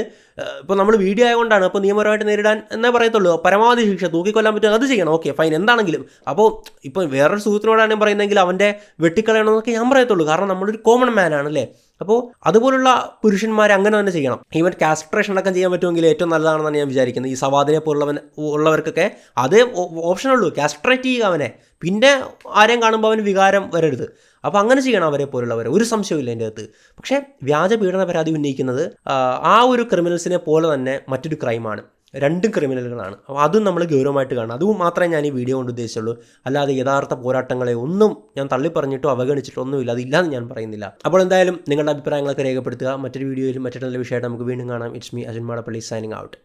ഇപ്പോൾ നമ്മൾ വീഡിയോ ആയതുകൊണ്ടാണ്, അപ്പോൾ നിയമപരമായിട്ട് നേരിടാൻ എന്നേ പറയത്തുള്ളൂ. പരമാവധി ശിക്ഷ തൂക്കിക്കൊല്ലാൻ പറ്റും, അത് ചെയ്യണം. ഓക്കെ ഫൈൻ, എന്താണെങ്കിലും. അപ്പോൾ ഇപ്പോൾ വേറൊരു സുഹൃത്തിനോടാണ് പറയുന്നതെങ്കിൽ അവൻ്റെ വെട്ടിക്കളയണമെന്നൊക്കെ ഞാൻ പറയത്തുള്ളൂ. കാരണം നമ്മളൊരു കോമൺ മാൻ ആണല്ലേ. അപ്പോൾ അതുപോലുള്ള പുരുഷന്മാർ അങ്ങനെ തന്നെ ചെയ്യണം. ഈവൻ കാസ്ട്രേഷൻ അടക്കം ചെയ്യാൻ പറ്റുമെങ്കിൽ ഏറ്റവും നല്ലതാണെന്നാണ് ഞാൻ വിചാരിക്കുന്നത്. ഈ സവാദിനെ ഉള്ളവർക്കൊക്കെ അതേ ഓപ്ഷനുള്ളൂ, കാസ്ട്രേറ്റ് ചെയ്യുക അവനെ. പിന്നെ ആരെയും കാണുമ്പോൾ അവന് വികാരം വരരുത്. അപ്പോൾ അങ്ങനെ ചെയ്യണം അവരെ പോലുള്ളവർ, ഒരു സംശയമില്ല എൻ്റെ അകത്ത്. പക്ഷേ വ്യാജ പീഡന പരാതി ഉന്നയിക്കുന്നത് ആ ഒരു ക്രിമിനൽസിനെ പോലെ തന്നെ മറ്റൊരു ക്രൈമാണ്. 2 ക്രിമിനലുകളാണ്. അപ്പോൾ അതും നമ്മൾ ഗൗരവമായിട്ട് കാണണം. അതും മാത്രമേ ഞാൻ ഈ വീഡിയോ കൊണ്ട് ഉദ്ദേശിച്ചുള്ളൂ. അല്ലാതെ യഥാർത്ഥ പോരാട്ടങ്ങളെ ഒന്നും ഞാൻ തള്ളിപ്പറഞ്ഞിട്ടോ അവഗണിച്ചിട്ടോ ഒന്നുമില്ല, അതില്ലാന്ന് ഞാൻ പറയുന്നില്ല. അപ്പോൾ എന്തായാലും നിങ്ങളുടെ അഭിപ്രായങ്ങളൊക്കെ രേഖപ്പെടുത്തുക. മറ്റൊരു വീഡിയോയിലും മറ്റൊരു നല്ല വിഷയമായിട്ട് നമുക്ക് വീണ്ടും കാണാം. It's me Arjun Madappally signing out.